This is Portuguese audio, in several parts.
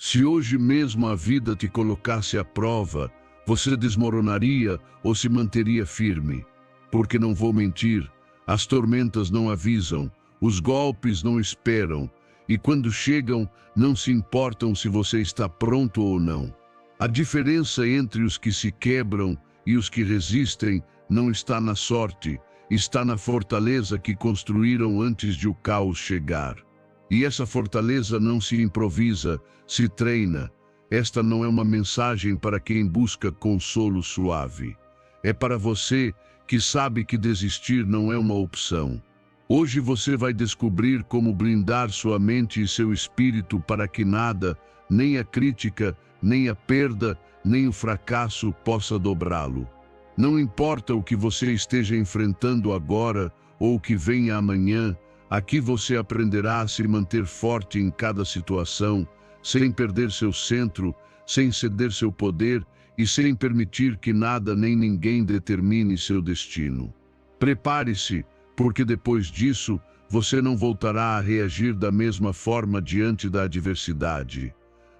Se hoje mesmo a vida te colocasse à prova, você desmoronaria ou se manteria firme? Porque não vou mentir, as tormentas não avisam, os golpes não esperam, e quando chegam, não se importam se você está pronto ou não. A diferença entre os que se quebram e os que resistem não está na sorte, está na fortaleza que construíram antes de o caos chegar. E essa fortaleza não se improvisa, se treina. Esta não é uma mensagem para quem busca consolo suave. É para você que sabe que desistir não é uma opção. Hoje você vai descobrir como blindar sua mente e seu espírito para que nada, nem a crítica, nem a perda, nem o fracasso possa dobrá-lo. Não importa o que você esteja enfrentando agora ou o que venha amanhã, aqui você aprenderá a se manter forte em cada situação, sem perder seu centro, sem ceder seu poder e sem permitir que nada nem ninguém determine seu destino. Prepare-se, porque depois disso, você não voltará a reagir da mesma forma diante da adversidade.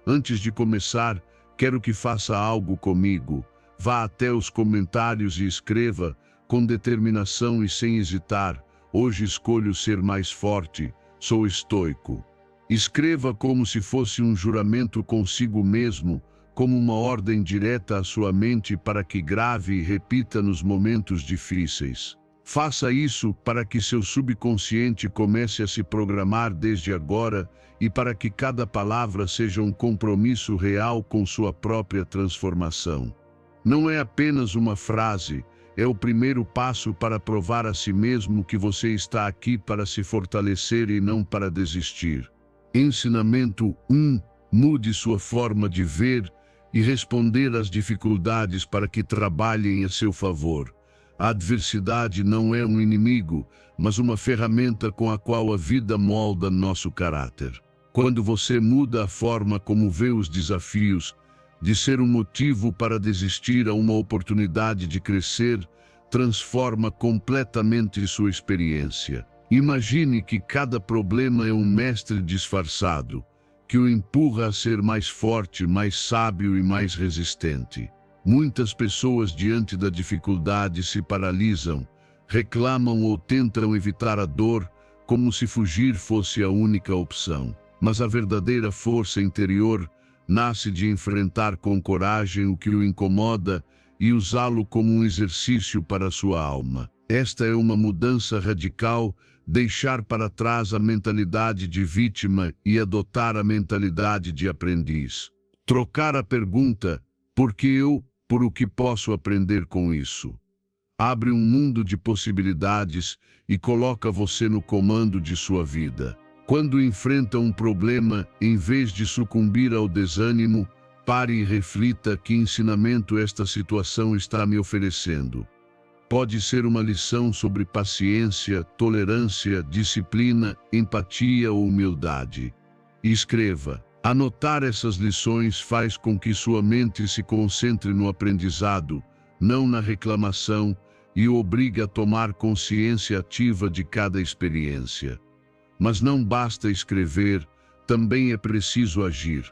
Antes de começar, quero que faça algo comigo. Vá até os comentários e escreva, com determinação e sem hesitar: hoje escolho ser mais forte, sou estoico. Escreva como se fosse um juramento consigo mesmo, como uma ordem direta à sua mente para que grave e repita nos momentos difíceis. Faça isso para que seu subconsciente comece a se programar desde agora e para que cada palavra seja um compromisso real com sua própria transformação. Não é apenas uma frase, é o primeiro passo para provar a si mesmo que você está aqui para se fortalecer e não para desistir. Ensinamento 1. Mude sua forma de ver e responder às dificuldades para que trabalhem a seu favor. A adversidade não é um inimigo, mas uma ferramenta com a qual a vida molda nosso caráter. Quando você muda a forma como vê os desafios, de ser um motivo para desistir a uma oportunidade de crescer, transforma completamente sua experiência. Imagine que cada problema é um mestre disfarçado, que o empurra a ser mais forte, mais sábio e mais resistente. Muitas pessoas diante da dificuldade se paralisam, reclamam ou tentam evitar a dor, como se fugir fosse a única opção. Mas a verdadeira força interior nasce de enfrentar com coragem o que o incomoda e usá-lo como um exercício para a sua alma. Esta é uma mudança radical, deixar para trás a mentalidade de vítima e adotar a mentalidade de aprendiz. Trocar a pergunta, por que eu, por o que posso aprender com isso? Abre um mundo de possibilidades e coloca você no comando de sua vida. Quando enfrenta um problema, em vez de sucumbir ao desânimo, pare e reflita: que ensinamento esta situação está me oferecendo. Pode ser uma lição sobre paciência, tolerância, disciplina, empatia ou humildade. Escreva. Anotar essas lições faz com que sua mente se concentre no aprendizado, não na reclamação, e o obriga a tomar consciência ativa de cada experiência. Mas não basta escrever, também é preciso agir.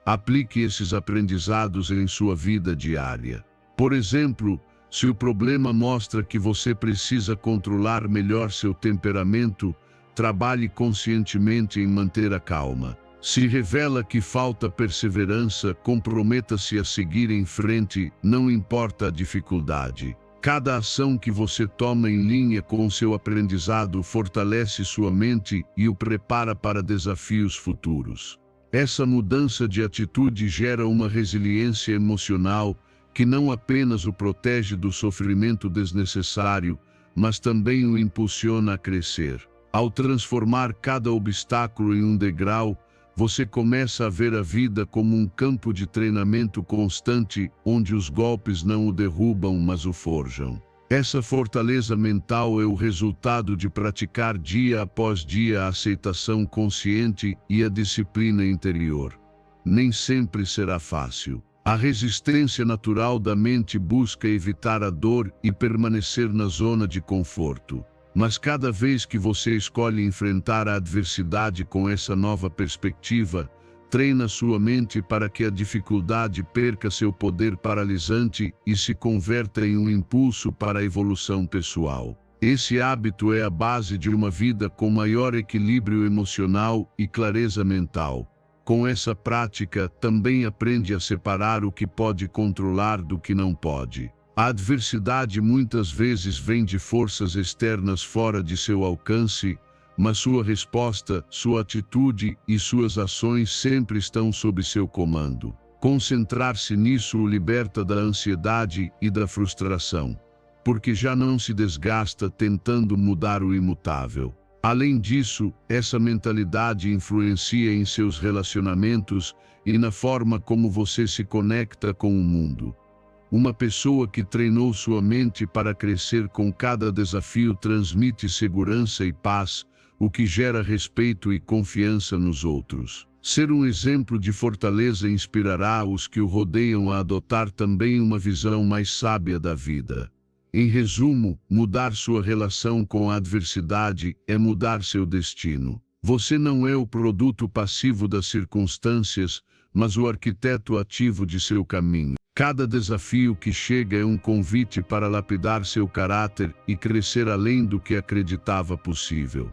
Aplique esses aprendizados em sua vida diária. Por exemplo, se o problema mostra que você precisa controlar melhor seu temperamento, trabalhe conscientemente em manter a calma. Se revela que falta perseverança, comprometa-se a seguir em frente, não importa a dificuldade. Cada ação que você toma em linha com seu aprendizado fortalece sua mente e o prepara para desafios futuros. Essa mudança de atitude gera uma resiliência emocional que não apenas o protege do sofrimento desnecessário, mas também o impulsiona a crescer. Ao transformar cada obstáculo em um degrau, você começa a ver a vida como um campo de treinamento constante, onde os golpes não o derrubam, mas o forjam. Essa fortaleza mental é o resultado de praticar dia após dia a aceitação consciente e a disciplina interior. Nem sempre será fácil. A resistência natural da mente busca evitar a dor e permanecer na zona de conforto. Mas cada vez que você escolhe enfrentar a adversidade com essa nova perspectiva, Treina sua mente para que a dificuldade perca seu poder paralisante e se converta em um impulso para a evolução pessoal. Esse hábito é a base de uma vida com maior equilíbrio emocional e clareza mental. Com essa prática, também aprende a separar o que pode controlar do que não pode. A adversidade muitas vezes vem de forças externas fora de seu alcance, mas sua resposta, sua atitude e suas ações sempre estão sob seu comando. Concentrar-se nisso o liberta da ansiedade e da frustração, porque já não se desgasta tentando mudar o imutável. Além disso, essa mentalidade influencia em seus relacionamentos e na forma como você se conecta com o mundo. Uma pessoa que treinou sua mente para crescer com cada desafio transmite segurança e paz, o que gera respeito e confiança nos outros. Ser um exemplo de fortaleza inspirará os que o rodeiam a adotar também uma visão mais sábia da vida. Em resumo, mudar sua relação com a adversidade é mudar seu destino. Você não é o produto passivo das circunstâncias, mas o arquiteto ativo de seu caminho. Cada desafio que chega é um convite para lapidar seu caráter e crescer além do que acreditava possível.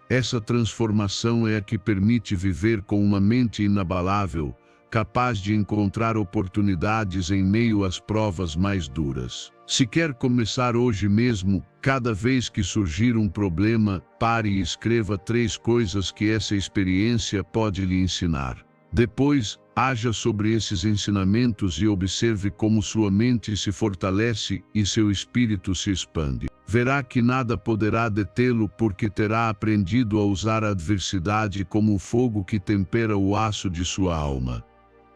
Essa transformação é a que permite viver com uma mente inabalável, capaz de encontrar oportunidades em meio às provas mais duras. Se quer começar hoje mesmo, cada vez que surgir um problema, pare e escreva 3 coisas que essa experiência pode lhe ensinar. Depois, haja sobre esses ensinamentos e observe como sua mente se fortalece e seu espírito se expande. Verá que nada poderá detê-lo porque terá aprendido a usar a adversidade como o fogo que tempera o aço de sua alma.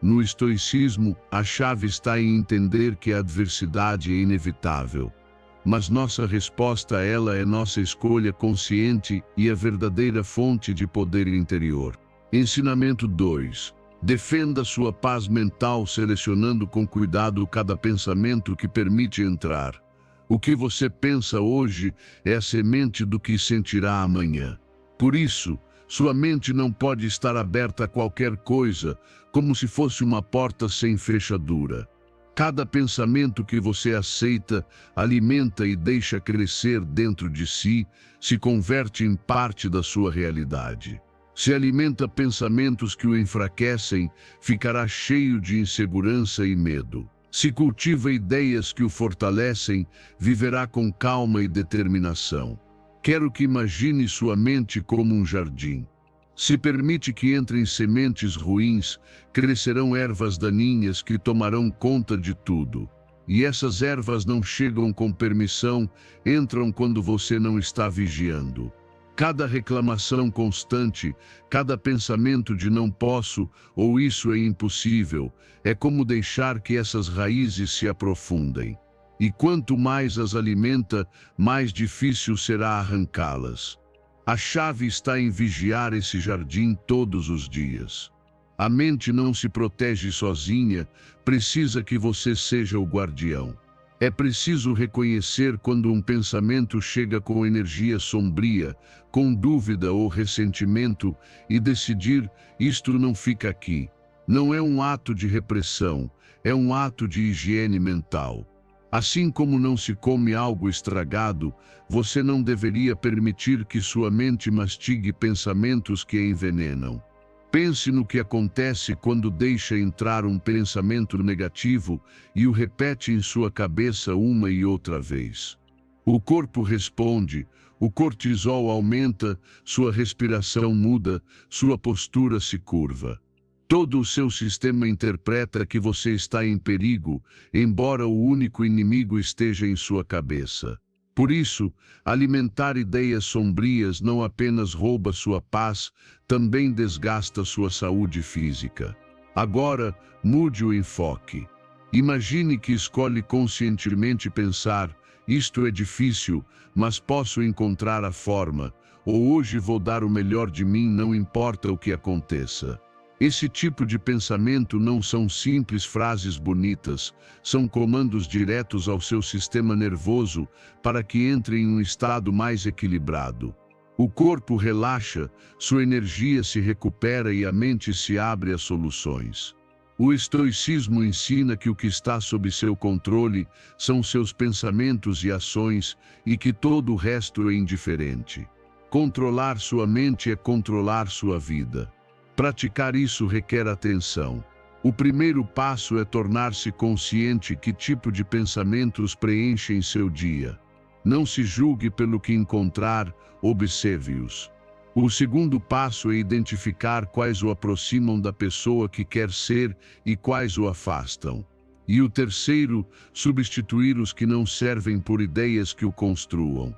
No estoicismo, a chave está em entender que a adversidade é inevitável, mas nossa resposta a ela é nossa escolha consciente e a verdadeira fonte de poder interior. Ensinamento 2. Defenda sua paz mental selecionando com cuidado cada pensamento que permite entrar. O que você pensa hoje é a semente do que sentirá amanhã. Por isso, sua mente não pode estar aberta a qualquer coisa, como se fosse uma porta sem fechadura. Cada pensamento que você aceita, alimenta e deixa crescer dentro de si, se converte em parte da sua realidade. Se alimenta pensamentos que o enfraquecem, ficará cheio de insegurança e medo. Se cultiva ideias que o fortalecem, viverá com calma e determinação. Quero que imagine sua mente como um jardim. Se permite que entrem sementes ruins, crescerão ervas daninhas que tomarão conta de tudo. E essas ervas não chegam com permissão, entram quando você não está vigiando. Cada reclamação constante, cada pensamento de não posso ou isso é impossível, é como deixar que essas raízes se aprofundem. E quanto mais as alimenta, mais difícil será arrancá-las. A chave está em vigiar esse jardim todos os dias. A mente não se protege sozinha, precisa que você seja o guardião. É preciso reconhecer quando um pensamento chega com energia sombria, com dúvida ou ressentimento, e decidir, isto não fica aqui. Não é um ato de repressão, é um ato de higiene mental. Assim como não se come algo estragado, você não deveria permitir que sua mente mastigue pensamentos que a envenenam. Pense no que acontece quando deixa entrar um pensamento negativo e o repete em sua cabeça uma e outra vez. O corpo responde, o cortisol aumenta, sua respiração muda, sua postura se curva. Todo o seu sistema interpreta que você está em perigo, embora o único inimigo esteja em sua cabeça. Por isso, alimentar ideias sombrias não apenas rouba sua paz, também desgasta sua saúde física. Agora, mude o enfoque. Imagine que escolhe conscientemente pensar, isto é difícil, mas posso encontrar a forma, ou hoje vou dar o melhor de mim, não importa o que aconteça. Esse tipo de pensamento não são simples frases bonitas, são comandos diretos ao seu sistema nervoso para que entre em um estado mais equilibrado. O corpo relaxa, sua energia se recupera e a mente se abre às soluções. O estoicismo ensina que o que está sob seu controle são seus pensamentos e ações e que todo o resto é indiferente. Controlar sua mente é controlar sua vida. Praticar isso requer atenção. O primeiro passo é tornar-se consciente que tipo de pensamentos preenchem seu dia. Não se julgue pelo que encontrar, observe-os. O segundo passo é identificar quais o aproximam da pessoa que quer ser e quais o afastam. E o terceiro, substituir os que não servem por ideias que o construam.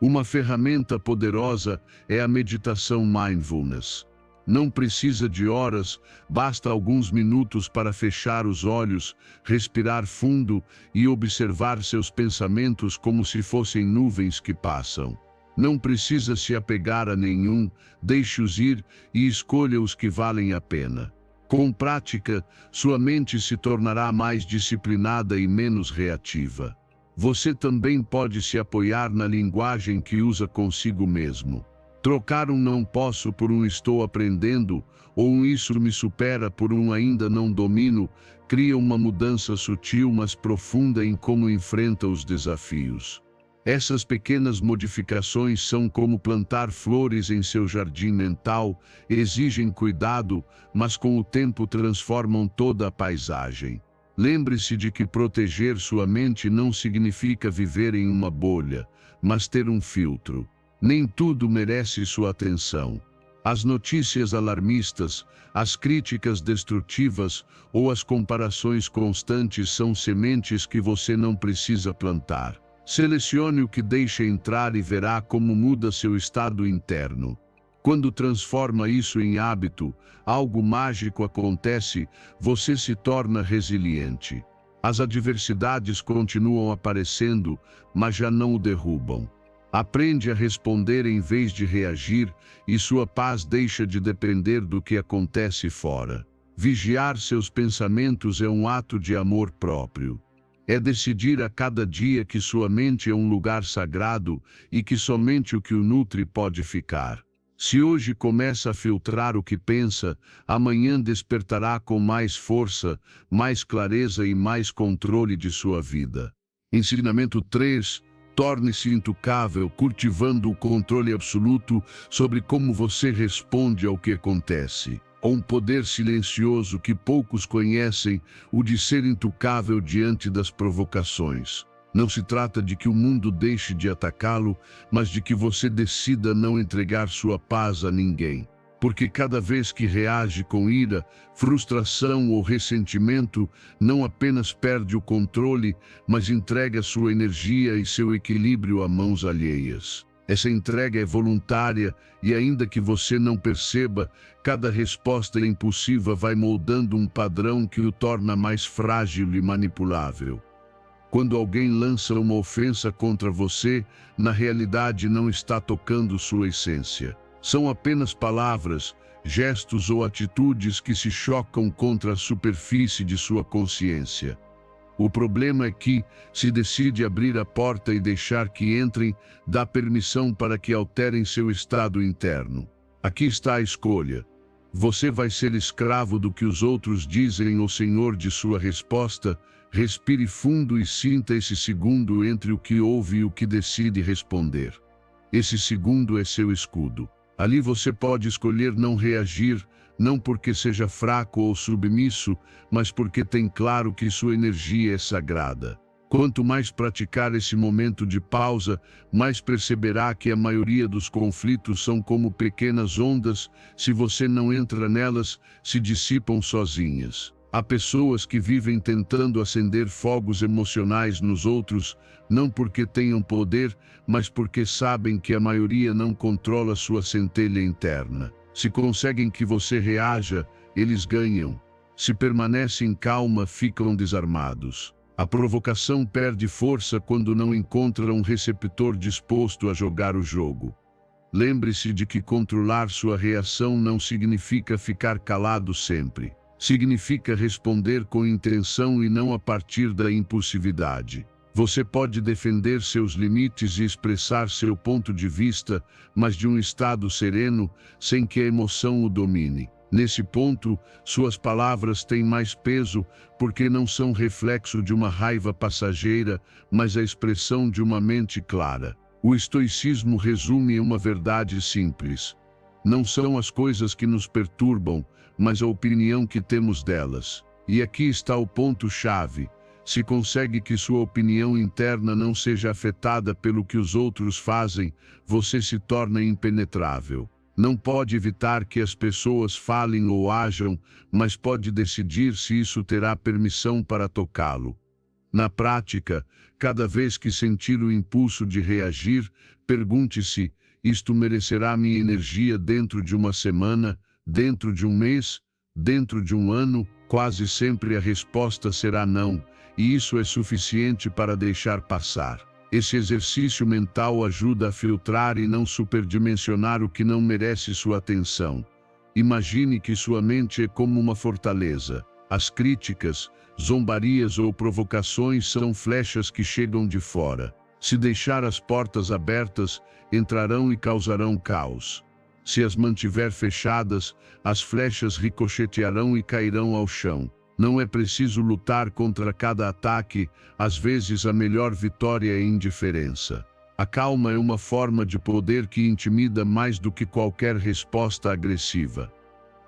Uma ferramenta poderosa é a meditação mindfulness. Não precisa de horas, basta alguns minutos para fechar os olhos, respirar fundo e observar seus pensamentos como se fossem nuvens que passam. Não precisa se apegar a nenhum, deixe-os ir e escolha os que valem a pena. Com prática, sua mente se tornará mais disciplinada e menos reativa. Você também pode se apoiar na linguagem que usa consigo mesmo. Trocar um não posso por um estou aprendendo, ou um isso me supera por um ainda não domino, cria uma mudança sutil mas profunda em como enfrenta os desafios. Essas pequenas modificações são como plantar flores em seu jardim mental, exigem cuidado, mas com o tempo transformam toda a paisagem. Lembre-se de que proteger sua mente não significa viver em uma bolha, mas ter um filtro. Nem tudo merece sua atenção. As notícias alarmistas, as críticas destrutivas ou as comparações constantes são sementes que você não precisa plantar. Selecione o que deixa entrar e verá como muda seu estado interno. Quando transforma isso em hábito, algo mágico acontece, você se torna resiliente. As adversidades continuam aparecendo, mas já não o derrubam. Aprende a responder em vez de reagir, e sua paz deixa de depender do que acontece fora. Vigiar seus pensamentos é um ato de amor próprio. É decidir a cada dia que sua mente é um lugar sagrado e que somente o que o nutre pode ficar. Se hoje começa a filtrar o que pensa, amanhã despertará com mais força, mais clareza e mais controle de sua vida. Ensinamento 3. Torne-se intocável, cultivando o controle absoluto sobre como você responde ao que acontece. Há um poder silencioso que poucos conhecem, o de ser intocável diante das provocações. Não se trata de que o mundo deixe de atacá-lo, mas de que você decida não entregar sua paz a ninguém. Porque cada vez que reage com ira, frustração ou ressentimento, não apenas perde o controle, mas entrega sua energia e seu equilíbrio a mãos alheias. Essa entrega é voluntária e, ainda que você não perceba, cada resposta impulsiva vai moldando um padrão que o torna mais frágil e manipulável. Quando alguém lança uma ofensa contra você, na realidade não está tocando sua essência. São apenas palavras, gestos ou atitudes que se chocam contra a superfície de sua consciência. O problema é que, se decide abrir a porta e deixar que entrem, dá permissão para que alterem seu estado interno. Aqui está a escolha. Você vai ser escravo do que os outros dizem ou senhor de sua resposta? Respire fundo e sinta esse segundo entre o que ouve e o que decide responder. Esse segundo é seu escudo. Ali você pode escolher não reagir, não porque seja fraco ou submisso, mas porque tem claro que sua energia é sagrada. Quanto mais praticar esse momento de pausa, mais perceberá que a maioria dos conflitos são como pequenas ondas, se você não entra nelas, se dissipam sozinhas. Há pessoas que vivem tentando acender fogos emocionais nos outros, não porque tenham poder, mas porque sabem que a maioria não controla sua centelha interna. Se conseguem que você reaja, eles ganham. Se permanecem calma, ficam desarmados. A provocação perde força quando não encontra um receptor disposto a jogar o jogo. Lembre-se de que controlar sua reação não significa ficar calado sempre. Significa responder com intenção e não a partir da impulsividade. Você pode defender seus limites e expressar seu ponto de vista, mas de um estado sereno, sem que a emoção o domine. Nesse ponto, suas palavras têm mais peso porque não são reflexo de uma raiva passageira, mas a expressão de uma mente clara. O estoicismo resume uma verdade simples. Não são as coisas que nos perturbam, mas a opinião que temos delas. E aqui está o ponto-chave. Se consegue que sua opinião interna não seja afetada pelo que os outros fazem, você se torna impenetrável. Não pode evitar que as pessoas falem ou ajam, mas pode decidir se isso terá permissão para tocá-lo. Na prática, cada vez que sentir o impulso de reagir, pergunte-se: isto merecerá minha energia dentro de uma semana, dentro de um mês, dentro de um ano? Quase sempre a resposta será não. E isso é suficiente para deixar passar. Esse exercício mental ajuda a filtrar e não superdimensionar o que não merece sua atenção. Imagine que sua mente é como uma fortaleza. As críticas, zombarias ou provocações são flechas que chegam de fora. Se deixar as portas abertas, entrarão e causarão caos. Se as mantiver fechadas, as flechas ricochetearão e cairão ao chão. Não é preciso lutar contra cada ataque, às vezes a melhor vitória é a indiferença. A calma é uma forma de poder que intimida mais do que qualquer resposta agressiva.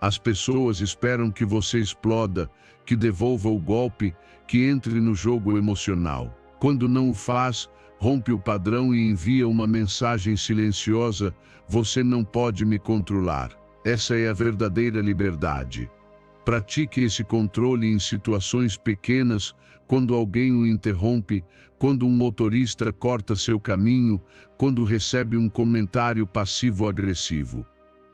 As pessoas esperam que você exploda, que devolva o golpe, que entre no jogo emocional. Quando não o faz, rompe o padrão e envia uma mensagem silenciosa: você não pode me controlar. Essa é a verdadeira liberdade. Pratique esse controle em situações pequenas, quando alguém o interrompe, quando um motorista corta seu caminho, quando recebe um comentário passivo-agressivo.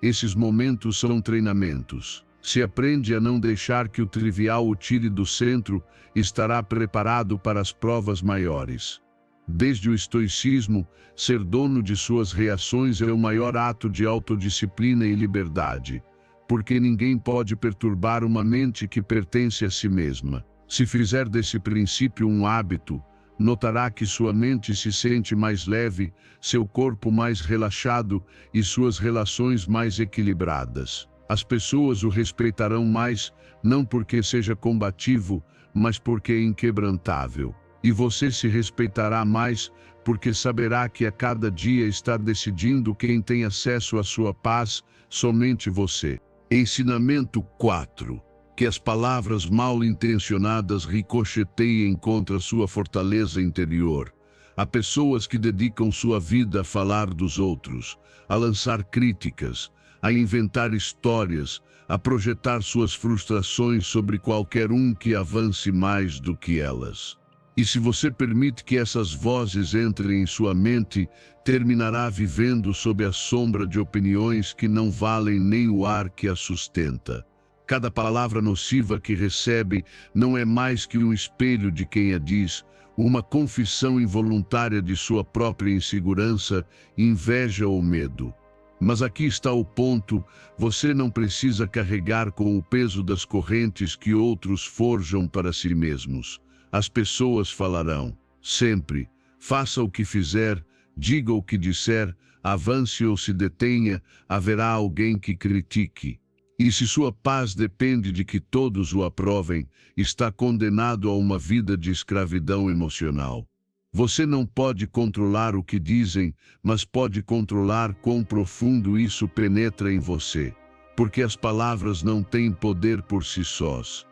Esses momentos são treinamentos. Se aprende a não deixar que o trivial o tire do centro, estará preparado para as provas maiores. Desde o estoicismo, ser dono de suas reações é o maior ato de autodisciplina e liberdade. Porque ninguém pode perturbar uma mente que pertence a si mesma. Se fizer desse princípio um hábito, notará que sua mente se sente mais leve, seu corpo mais relaxado e suas relações mais equilibradas. As pessoas o respeitarão mais, não porque seja combativo, mas porque é inquebrantável. E você se respeitará mais, porque saberá que a cada dia está decidindo quem tem acesso à sua paz, somente você. Ensinamento 4. Que as palavras mal intencionadas ricocheteiem contra sua fortaleza interior. Há pessoas que dedicam sua vida a falar dos outros, a lançar críticas, a inventar histórias, a projetar suas frustrações sobre qualquer um que avance mais do que elas. E se você permite que essas vozes entrem em sua mente, terminará vivendo sob a sombra de opiniões que não valem nem o ar que as sustenta. Cada palavra nociva que recebe não é mais que um espelho de quem a diz, uma confissão involuntária de sua própria insegurança, inveja ou medo. Mas aqui está o ponto: você não precisa carregar com o peso das correntes que outros forjam para si mesmos. As pessoas falarão, sempre. Faça o que fizer, diga o que disser, avance ou se detenha, haverá alguém que critique. E se sua paz depende de que todos o aprovem, está condenado a uma vida de escravidão emocional. Você não pode controlar o que dizem, mas pode controlar quão profundo isso penetra em você. Porque as palavras não têm poder por si sós.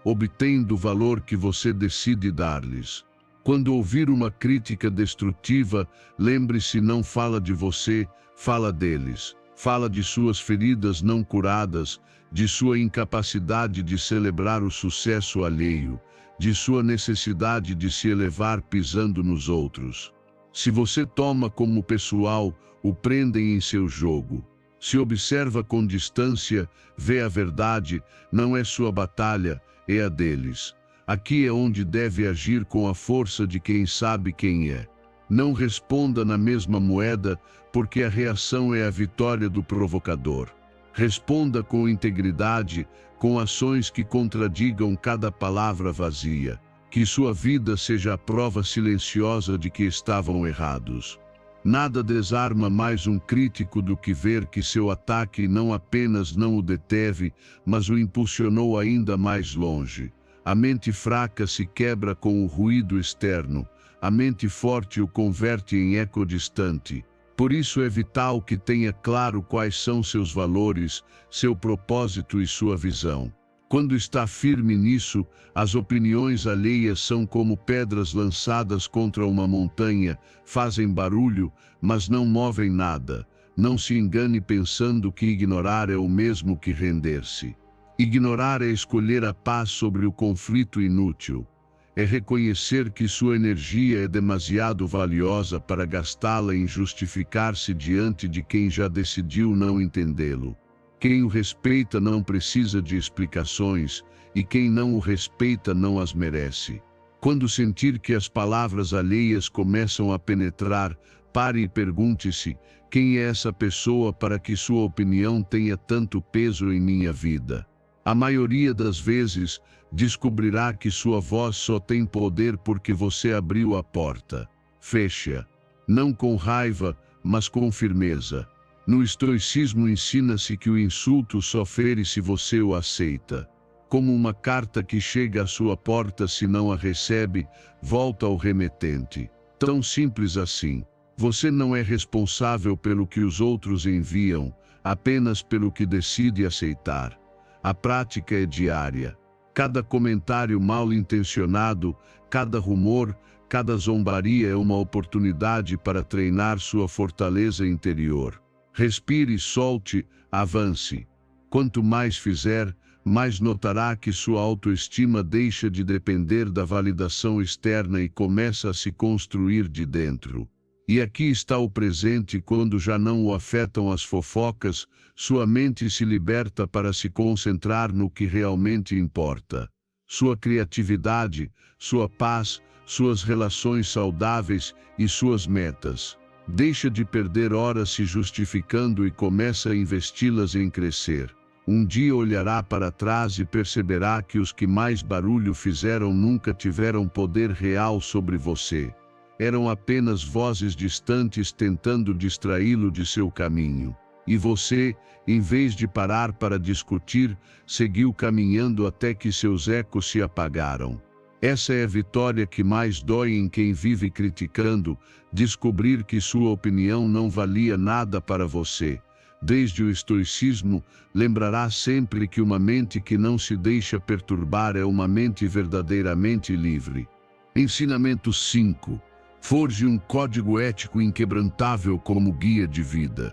Obtêm do valor que você decide dar-lhes. Quando ouvir uma crítica destrutiva, lembre-se: não fala de você, fala deles. Fala de suas feridas não curadas, de sua incapacidade de celebrar o sucesso alheio, de sua necessidade de se elevar pisando nos outros. Se você toma como pessoal, o prendem em seu jogo. Se observa com distância, vê a verdade, não é sua batalha, é a deles. Aqui é onde deve agir com a força de quem sabe quem é. Não responda na mesma moeda, porque a reação é a vitória do provocador. Responda com integridade, com ações que contradigam cada palavra vazia. Que sua vida seja a prova silenciosa de que estavam errados. Nada desarma mais um crítico do que ver que seu ataque não apenas não o deteve, mas o impulsionou ainda mais longe. A mente fraca se quebra com o ruído externo, a mente forte o converte em eco distante. Por isso é vital que tenha claro quais são seus valores, seu propósito e sua visão. Quando está firme nisso, as opiniões alheias são como pedras lançadas contra uma montanha, fazem barulho, mas não movem nada. Não se engane pensando que ignorar é o mesmo que render-se. Ignorar é escolher a paz sobre o conflito inútil. É reconhecer que sua energia é demasiado valiosa para gastá-la em justificar-se diante de quem já decidiu não entendê-lo. Quem o respeita não precisa de explicações, e quem não o respeita não as merece. Quando sentir que as palavras alheias começam a penetrar, pare e pergunte-se: quem é essa pessoa para que sua opinião tenha tanto peso em minha vida? A maioria das vezes, descobrirá que sua voz só tem poder porque você abriu a porta. Feche-a. Não com raiva, mas com firmeza. No estoicismo ensina-se que o insulto só fere se você o aceita. Como uma carta que chega à sua porta, se não a recebe, volta ao remetente. Tão simples assim. Você não é responsável pelo que os outros enviam, apenas pelo que decide aceitar. A prática é diária. Cada comentário mal intencionado, cada rumor, cada zombaria é uma oportunidade para treinar sua fortaleza interior. Respire, solte, avance. Quanto mais fizer, mais notará que sua autoestima deixa de depender da validação externa e começa a se construir de dentro. E aqui está o presente: quando já não o afetam as fofocas, sua mente se liberta para se concentrar no que realmente importa. Sua criatividade, sua paz, suas relações saudáveis e suas metas. Deixa de perder horas se justificando e começa a investi-las em crescer. Um dia olhará para trás e perceberá que os que mais barulho fizeram nunca tiveram poder real sobre você. Eram apenas vozes distantes tentando distraí-lo de seu caminho. E você, em vez de parar para discutir, seguiu caminhando até que seus ecos se apagaram. Essa é a vitória que mais dói em quem vive criticando, descobrir que sua opinião não valia nada para você. Desde o estoicismo, lembrará sempre que uma mente que não se deixa perturbar é uma mente verdadeiramente livre. Ensinamento 5. Forje um código ético inquebrantável como guia de vida.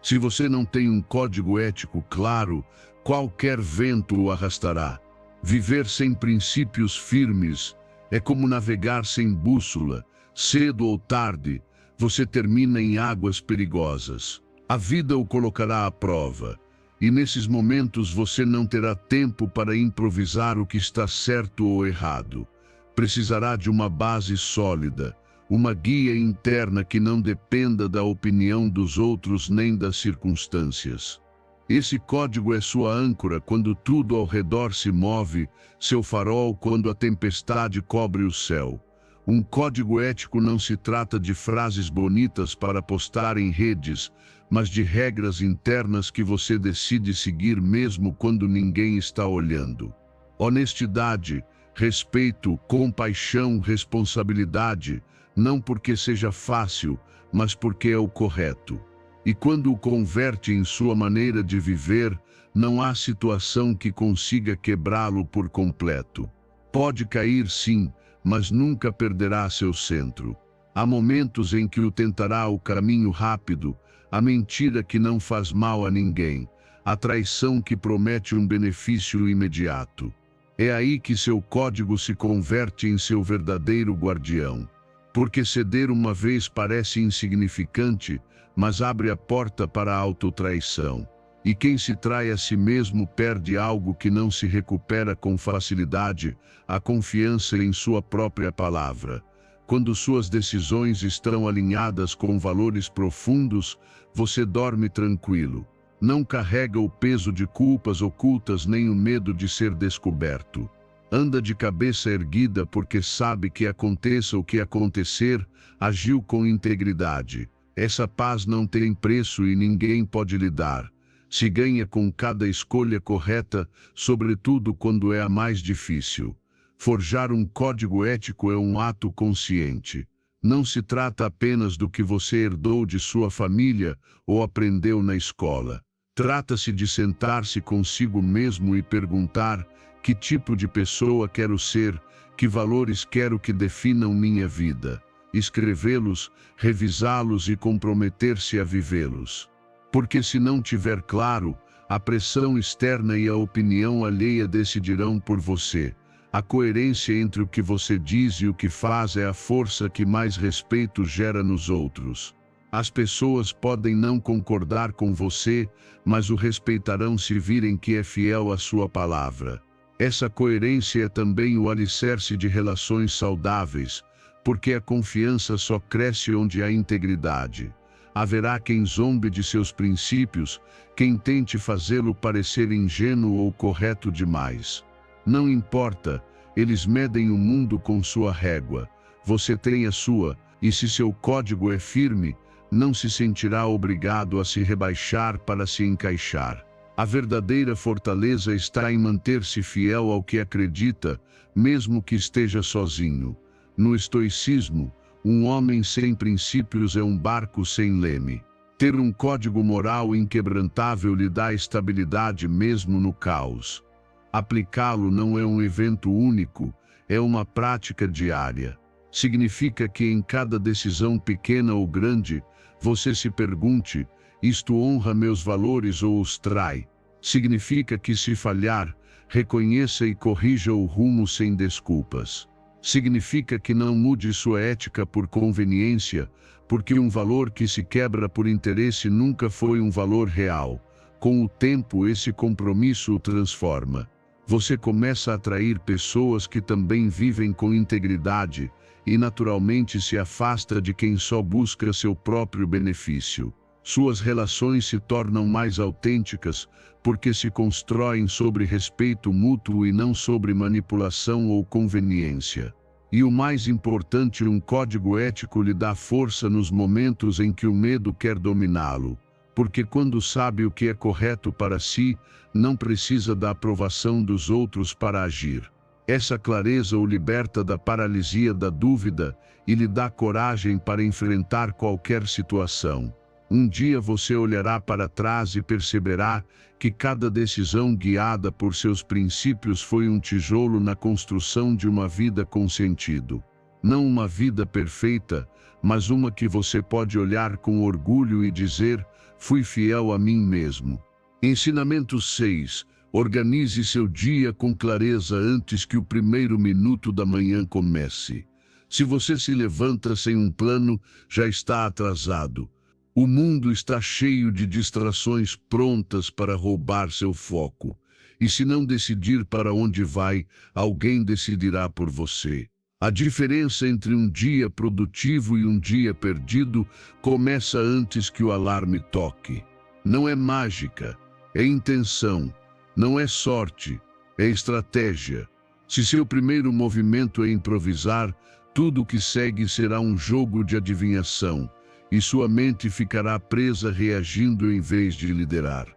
Se você não tem um código ético claro, qualquer vento o arrastará. Viver sem princípios firmes é como navegar sem bússola. Cedo ou tarde, você termina em águas perigosas. A vida o colocará à prova, e nesses momentos você não terá tempo para improvisar o que está certo ou errado. Precisará de uma base sólida, uma guia interna que não dependa da opinião dos outros nem das circunstâncias. Esse código é sua âncora quando tudo ao redor se move, seu farol quando a tempestade cobre o céu. Um código ético não se trata de frases bonitas para postar em redes, mas de regras internas que você decide seguir mesmo quando ninguém está olhando. Honestidade, respeito, compaixão, responsabilidade, não porque seja fácil, mas porque é o correto. E quando o converte em sua maneira de viver, não há situação que consiga quebrá-lo por completo. Pode cair sim, mas nunca perderá seu centro. Há momentos em que o tentará o caminho rápido, a mentira que não faz mal a ninguém, a traição que promete um benefício imediato. É aí que seu código se converte em seu verdadeiro guardião. Porque ceder uma vez parece insignificante, mas abre a porta para a autotraição. E quem se trai a si mesmo perde algo que não se recupera com facilidade: a confiança em sua própria palavra. Quando suas decisões estão alinhadas com valores profundos, você dorme tranquilo. Não carrega o peso de culpas ocultas nem o medo de ser descoberto. Anda de cabeça erguida porque sabe que aconteça o que acontecer, agiu com integridade. Essa paz não tem preço e ninguém pode lhe dar. Se ganha com cada escolha correta, sobretudo quando é a mais difícil. Forjar um código ético é um ato consciente. Não se trata apenas do que você herdou de sua família ou aprendeu na escola. Trata-se de sentar-se consigo mesmo e perguntar: que tipo de pessoa quero ser? Que valores quero que definam minha vida? Escrevê-los, revisá-los e comprometer-se a vivê-los. Porque se não tiver claro, a pressão externa e a opinião alheia decidirão por você. A coerência entre o que você diz e o que faz é a força que mais respeito gera nos outros. As pessoas podem não concordar com você, mas o respeitarão se virem que é fiel à sua palavra. Essa coerência é também o alicerce de relações saudáveis, porque a confiança só cresce onde há integridade. Haverá quem zombe de seus princípios, quem tente fazê-lo parecer ingênuo ou correto demais. Não importa, eles medem o mundo com sua régua. Você tem a sua, e se seu código é firme, não se sentirá obrigado a se rebaixar para se encaixar. A verdadeira fortaleza está em manter-se fiel ao que acredita, mesmo que esteja sozinho. No estoicismo, um homem sem princípios é um barco sem leme. Ter um código moral inquebrantável lhe dá estabilidade mesmo no caos. Aplicá-lo não é um evento único, é uma prática diária. Significa que em cada decisão pequena ou grande, você se pergunte: isto honra meus valores ou os trai? Significa que se falhar, reconheça e corrija o rumo sem desculpas. Significa que não mude sua ética por conveniência, porque um valor que se quebra por interesse nunca foi um valor real. Com o tempo, esse compromisso o transforma. Você começa a atrair pessoas que também vivem com integridade e naturalmente se afasta de quem só busca seu próprio benefício. Suas relações se tornam mais autênticas porque se constroem sobre respeito mútuo e não sobre manipulação ou conveniência. E o mais importante, um código ético lhe dá força nos momentos em que o medo quer dominá-lo. Porque quando sabe o que é correto para si, não precisa da aprovação dos outros para agir. Essa clareza o liberta da paralisia da dúvida e lhe dá coragem para enfrentar qualquer situação. Um dia você olhará para trás e perceberá que cada decisão guiada por seus princípios foi um tijolo na construção de uma vida com sentido. Não uma vida perfeita, mas uma que você pode olhar com orgulho e dizer: fui fiel a mim mesmo. Ensinamento 6. Organize seu dia com clareza antes que o primeiro minuto da manhã comece. Se você se levanta sem um plano, já está atrasado. O mundo está cheio de distrações prontas para roubar seu foco. E se não decidir para onde vai, alguém decidirá por você. A diferença entre um dia produtivo e um dia perdido começa antes que o alarme toque. Não é mágica, é intenção. Não é sorte, é estratégia. Se seu primeiro movimento é improvisar, tudo o que segue será um jogo de adivinhação, e sua mente ficará presa reagindo em vez de liderar.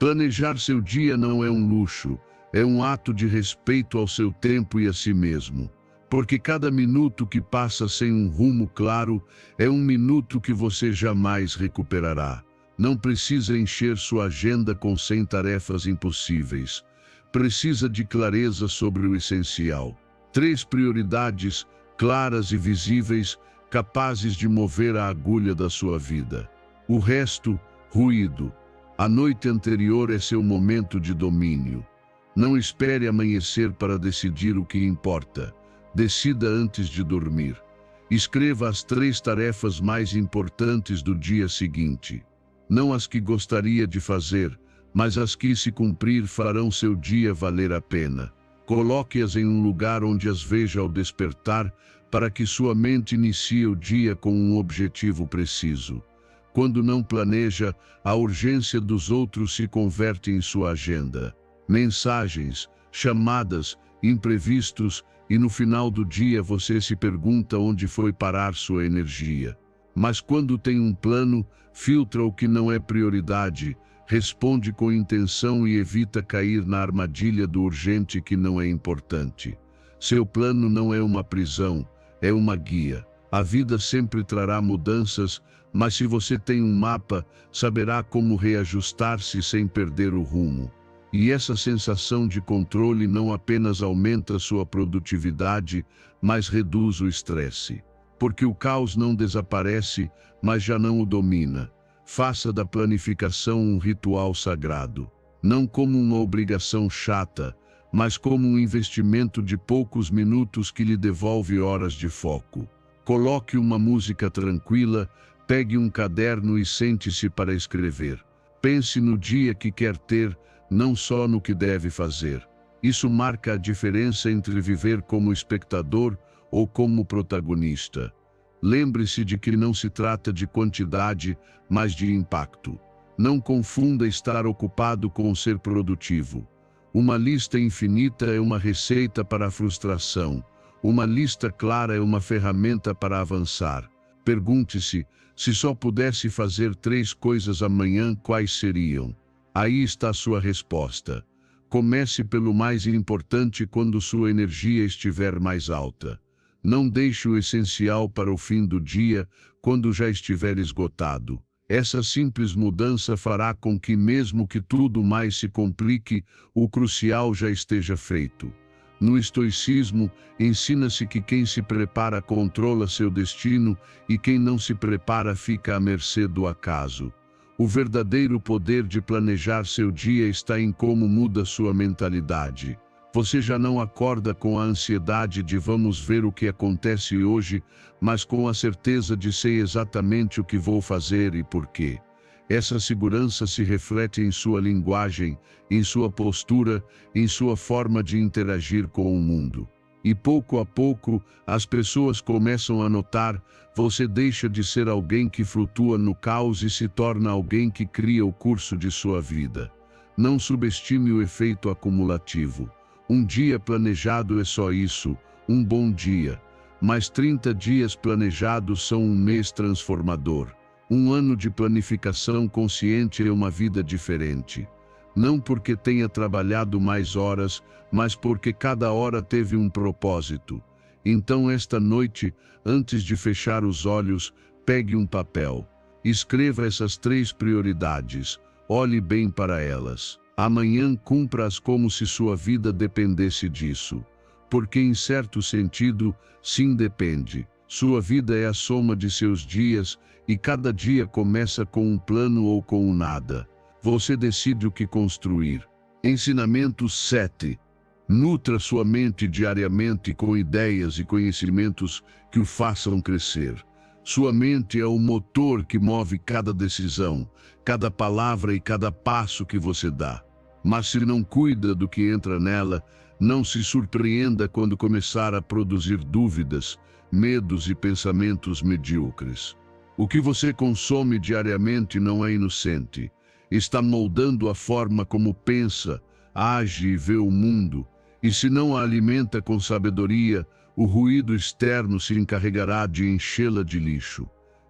Planejar seu dia não é um luxo, é um ato de respeito ao seu tempo e a si mesmo. Porque cada minuto que passa sem um rumo claro é um minuto que você jamais recuperará. Não precisa encher sua agenda com 100 tarefas impossíveis. Precisa de clareza sobre o essencial. 3 prioridades, claras e visíveis, capazes de mover a agulha da sua vida. O resto, ruído. A noite anterior é seu momento de domínio. Não espere amanhecer para decidir o que importa. Decida antes de dormir. Escreva as 3 tarefas mais importantes do dia seguinte. Não as que gostaria de fazer, mas as que, se cumprir, farão seu dia valer a pena. Coloque-as em um lugar onde as veja ao despertar, para que sua mente inicie o dia com um objetivo preciso. Quando não planeja, a urgência dos outros se converte em sua agenda. Mensagens, chamadas, imprevistos, e no final do dia você se pergunta onde foi parar sua energia. Mas quando tem um plano, filtra o que não é prioridade, responde com intenção e evita cair na armadilha do urgente que não é importante. Seu plano não é uma prisão, é uma guia. A vida sempre trará mudanças, mas se você tem um mapa, saberá como reajustar-se sem perder o rumo. E essa sensação de controle não apenas aumenta sua produtividade, mas reduz o estresse. Porque o caos não desaparece, mas já não o domina. Faça da planificação um ritual sagrado, não como uma obrigação chata, mas como um investimento de poucos minutos que lhe devolve horas de foco. Coloque uma música tranquila, pegue um caderno e sente-se para escrever. Pense no dia que quer ter, não só no que deve fazer. Isso marca a diferença entre viver como espectador ou como protagonista. Lembre-se de que não se trata de quantidade, mas de impacto. Não confunda estar ocupado com ser produtivo. Uma lista infinita é uma receita para a frustração. Uma lista clara é uma ferramenta para avançar. Pergunte-se, se só pudesse fazer 3 coisas amanhã, quais seriam? Aí está a sua resposta. Comece pelo mais importante quando sua energia estiver mais alta. Não deixe o essencial para o fim do dia, quando já estiver esgotado. Essa simples mudança fará com que, mesmo que tudo mais se complique, o crucial já esteja feito. No estoicismo, ensina-se que quem se prepara controla seu destino e quem não se prepara fica à mercê do acaso. O verdadeiro poder de planejar seu dia está em como muda sua mentalidade. Você já não acorda com a ansiedade de vamos ver o que acontece hoje, mas com a certeza de sei exatamente o que vou fazer e por quê. Essa segurança se reflete em sua linguagem, em sua postura, em sua forma de interagir com o mundo. E pouco a pouco, as pessoas começam a notar, você deixa de ser alguém que flutua no caos e se torna alguém que cria o curso de sua vida. Não subestime o efeito acumulativo. Um dia planejado é só isso, um bom dia. Mas 30 dias planejados são um mês transformador. Um ano de planificação consciente é uma vida diferente. Não porque tenha trabalhado mais horas, mas porque cada hora teve um propósito. Então esta noite, antes de fechar os olhos, pegue um papel. Escreva essas 3 prioridades. Olhe bem para elas. Amanhã cumpra-as como se sua vida dependesse disso. Porque em certo sentido, sim depende. Sua vida é a soma de seus dias, e cada dia começa com um plano ou com um nada. Você decide o que construir. Ensinamento 7. Nutra sua mente diariamente com ideias e conhecimentos que o façam crescer. Sua mente é o motor que move cada decisão, cada palavra e cada passo que você dá. Mas se não cuida do que entra nela, não se surpreenda quando começar a produzir dúvidas, medos e pensamentos medíocres. O que você consome diariamente não é inocente. Está moldando a forma como pensa, age e vê o mundo. E se não a alimenta com sabedoria, o ruído externo se encarregará de enchê-la de lixo.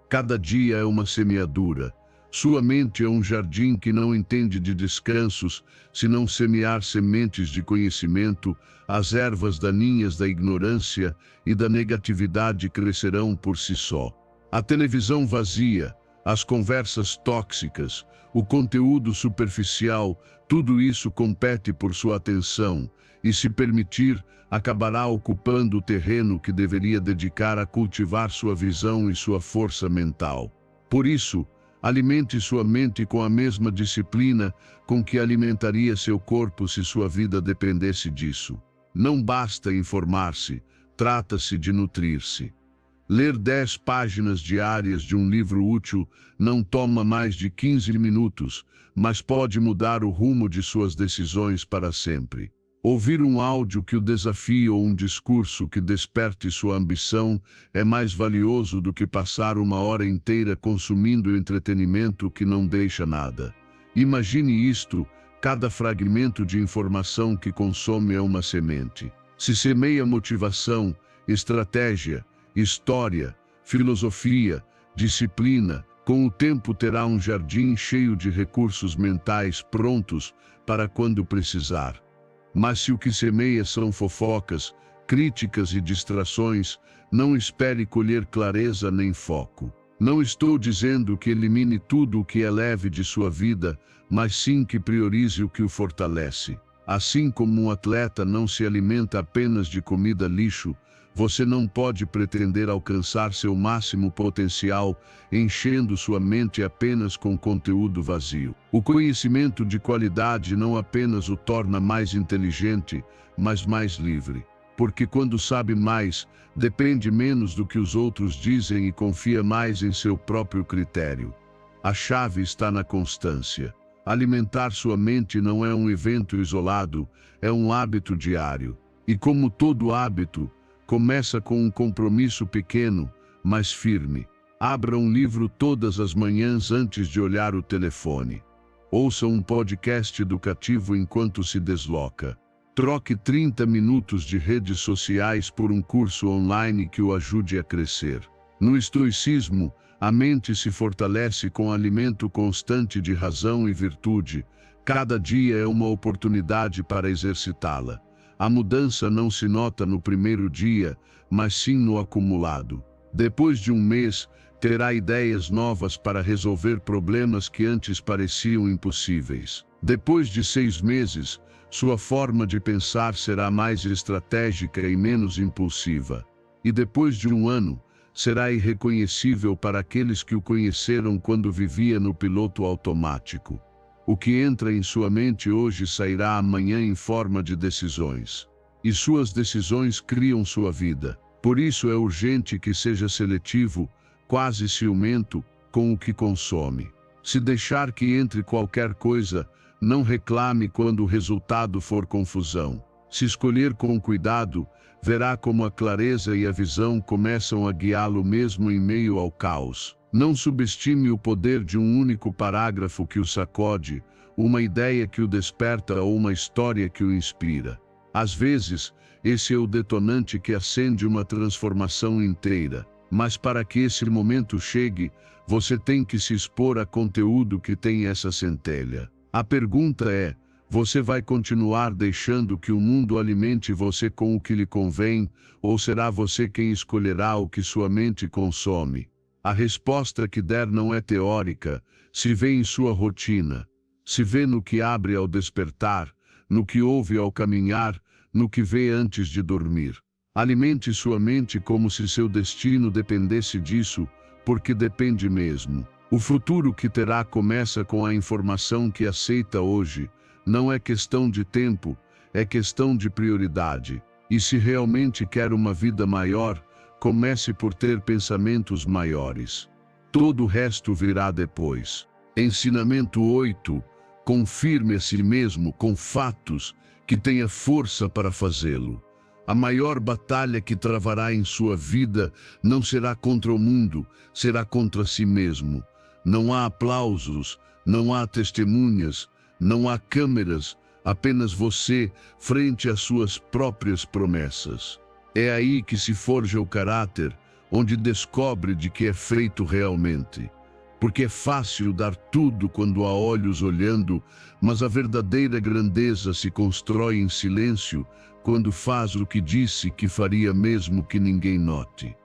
Cada dia é uma semeadura. Sua mente é um jardim que não entende de descansos, se não semear sementes de conhecimento, as ervas daninhas da ignorância e da negatividade crescerão por si só. A televisão vazia, as conversas tóxicas, o conteúdo superficial, tudo isso compete por sua atenção e, se permitir, acabará ocupando o terreno que deveria dedicar a cultivar sua visão e sua força mental. Por isso, alimente sua mente com a mesma disciplina com que alimentaria seu corpo se sua vida dependesse disso. Não basta informar-se, trata-se de nutrir-se. Ler 10 páginas diárias de um livro útil não toma mais de 15 minutos, mas pode mudar o rumo de suas decisões para sempre. Ouvir um áudio que o desafie ou um discurso que desperte sua ambição é mais valioso do que passar uma hora inteira consumindo entretenimento que não deixa nada. Imagine isto, Cada fragmento de informação que consome é uma semente. Se semeia motivação, estratégia, história, filosofia, disciplina, com o tempo terá um jardim cheio de recursos mentais prontos para quando precisar. Mas se o que semeia são fofocas, críticas e distrações, não espere colher clareza nem foco. Não estou dizendo que elimine tudo o que é leve de sua vida, mas sim que priorize o que o fortalece. Assim como um atleta não se alimenta apenas de comida lixo, você não pode pretender alcançar seu máximo potencial enchendo sua mente apenas com conteúdo vazio. O conhecimento de qualidade não apenas o torna mais inteligente, mas mais livre. Porque quando sabe mais, depende menos do que os outros dizem e confia mais em seu próprio critério. A chave está na constância. Alimentar sua mente não é um evento isolado, é um hábito diário. E como todo hábito, começa com um compromisso pequeno, mas firme. Abra um livro todas as manhãs antes de olhar o telefone. Ouça um podcast educativo enquanto se desloca. Troque 30 minutos de redes sociais por um curso online que o ajude a crescer. No estoicismo, a mente se fortalece com alimento constante de razão e virtude. Cada dia é uma oportunidade para exercitá-la. A mudança não se nota no primeiro dia, mas sim no acumulado. Depois de um mês, terá ideias novas para resolver problemas que antes pareciam impossíveis. Depois de 6 meses, sua forma de pensar será mais estratégica e menos impulsiva. E depois de um ano, será irreconhecível para aqueles que o conheceram quando vivia no piloto automático. O que entra em sua mente hoje sairá amanhã em forma de decisões. E suas decisões criam sua vida. Por isso é urgente que seja seletivo, quase ciumento, com o que consome. Se deixar que entre qualquer coisa, não reclame quando o resultado for confusão. Se escolher com cuidado, verá como a clareza e a visão começam a guiá-lo mesmo em meio ao caos. Não subestime o poder de um único parágrafo que o sacode, uma ideia que o desperta ou uma história que o inspira. Às vezes, esse é o detonante que acende uma transformação inteira. Mas para que esse momento chegue, você tem que se expor a conteúdo que tem essa centelha. A pergunta é: você vai continuar deixando que o mundo alimente você com o que lhe convém, ou será você quem escolherá o que sua mente consome? A resposta que der não é teórica, se vê em sua rotina, se vê no que abre ao despertar, no que ouve ao caminhar, no que vê antes de dormir. Alimente sua mente como se seu destino dependesse disso, porque depende mesmo. O futuro que terá começa com a informação que aceita hoje. Não é questão de tempo, é questão de prioridade. E se realmente quer uma vida maior, comece por ter pensamentos maiores. Todo o resto virá depois. Ensinamento 8. Confirme a si mesmo com fatos que tenha força para fazê-lo. A maior batalha que travará em sua vida não será contra o mundo, será contra si mesmo. Não há aplausos, não há testemunhas, não há câmeras, apenas você frente às suas próprias promessas. É aí que se forja o caráter, onde descobre de que é feito realmente. Porque é fácil dar tudo quando há olhos olhando, mas a verdadeira grandeza se constrói em silêncio, quando faz o que disse que faria mesmo que ninguém note.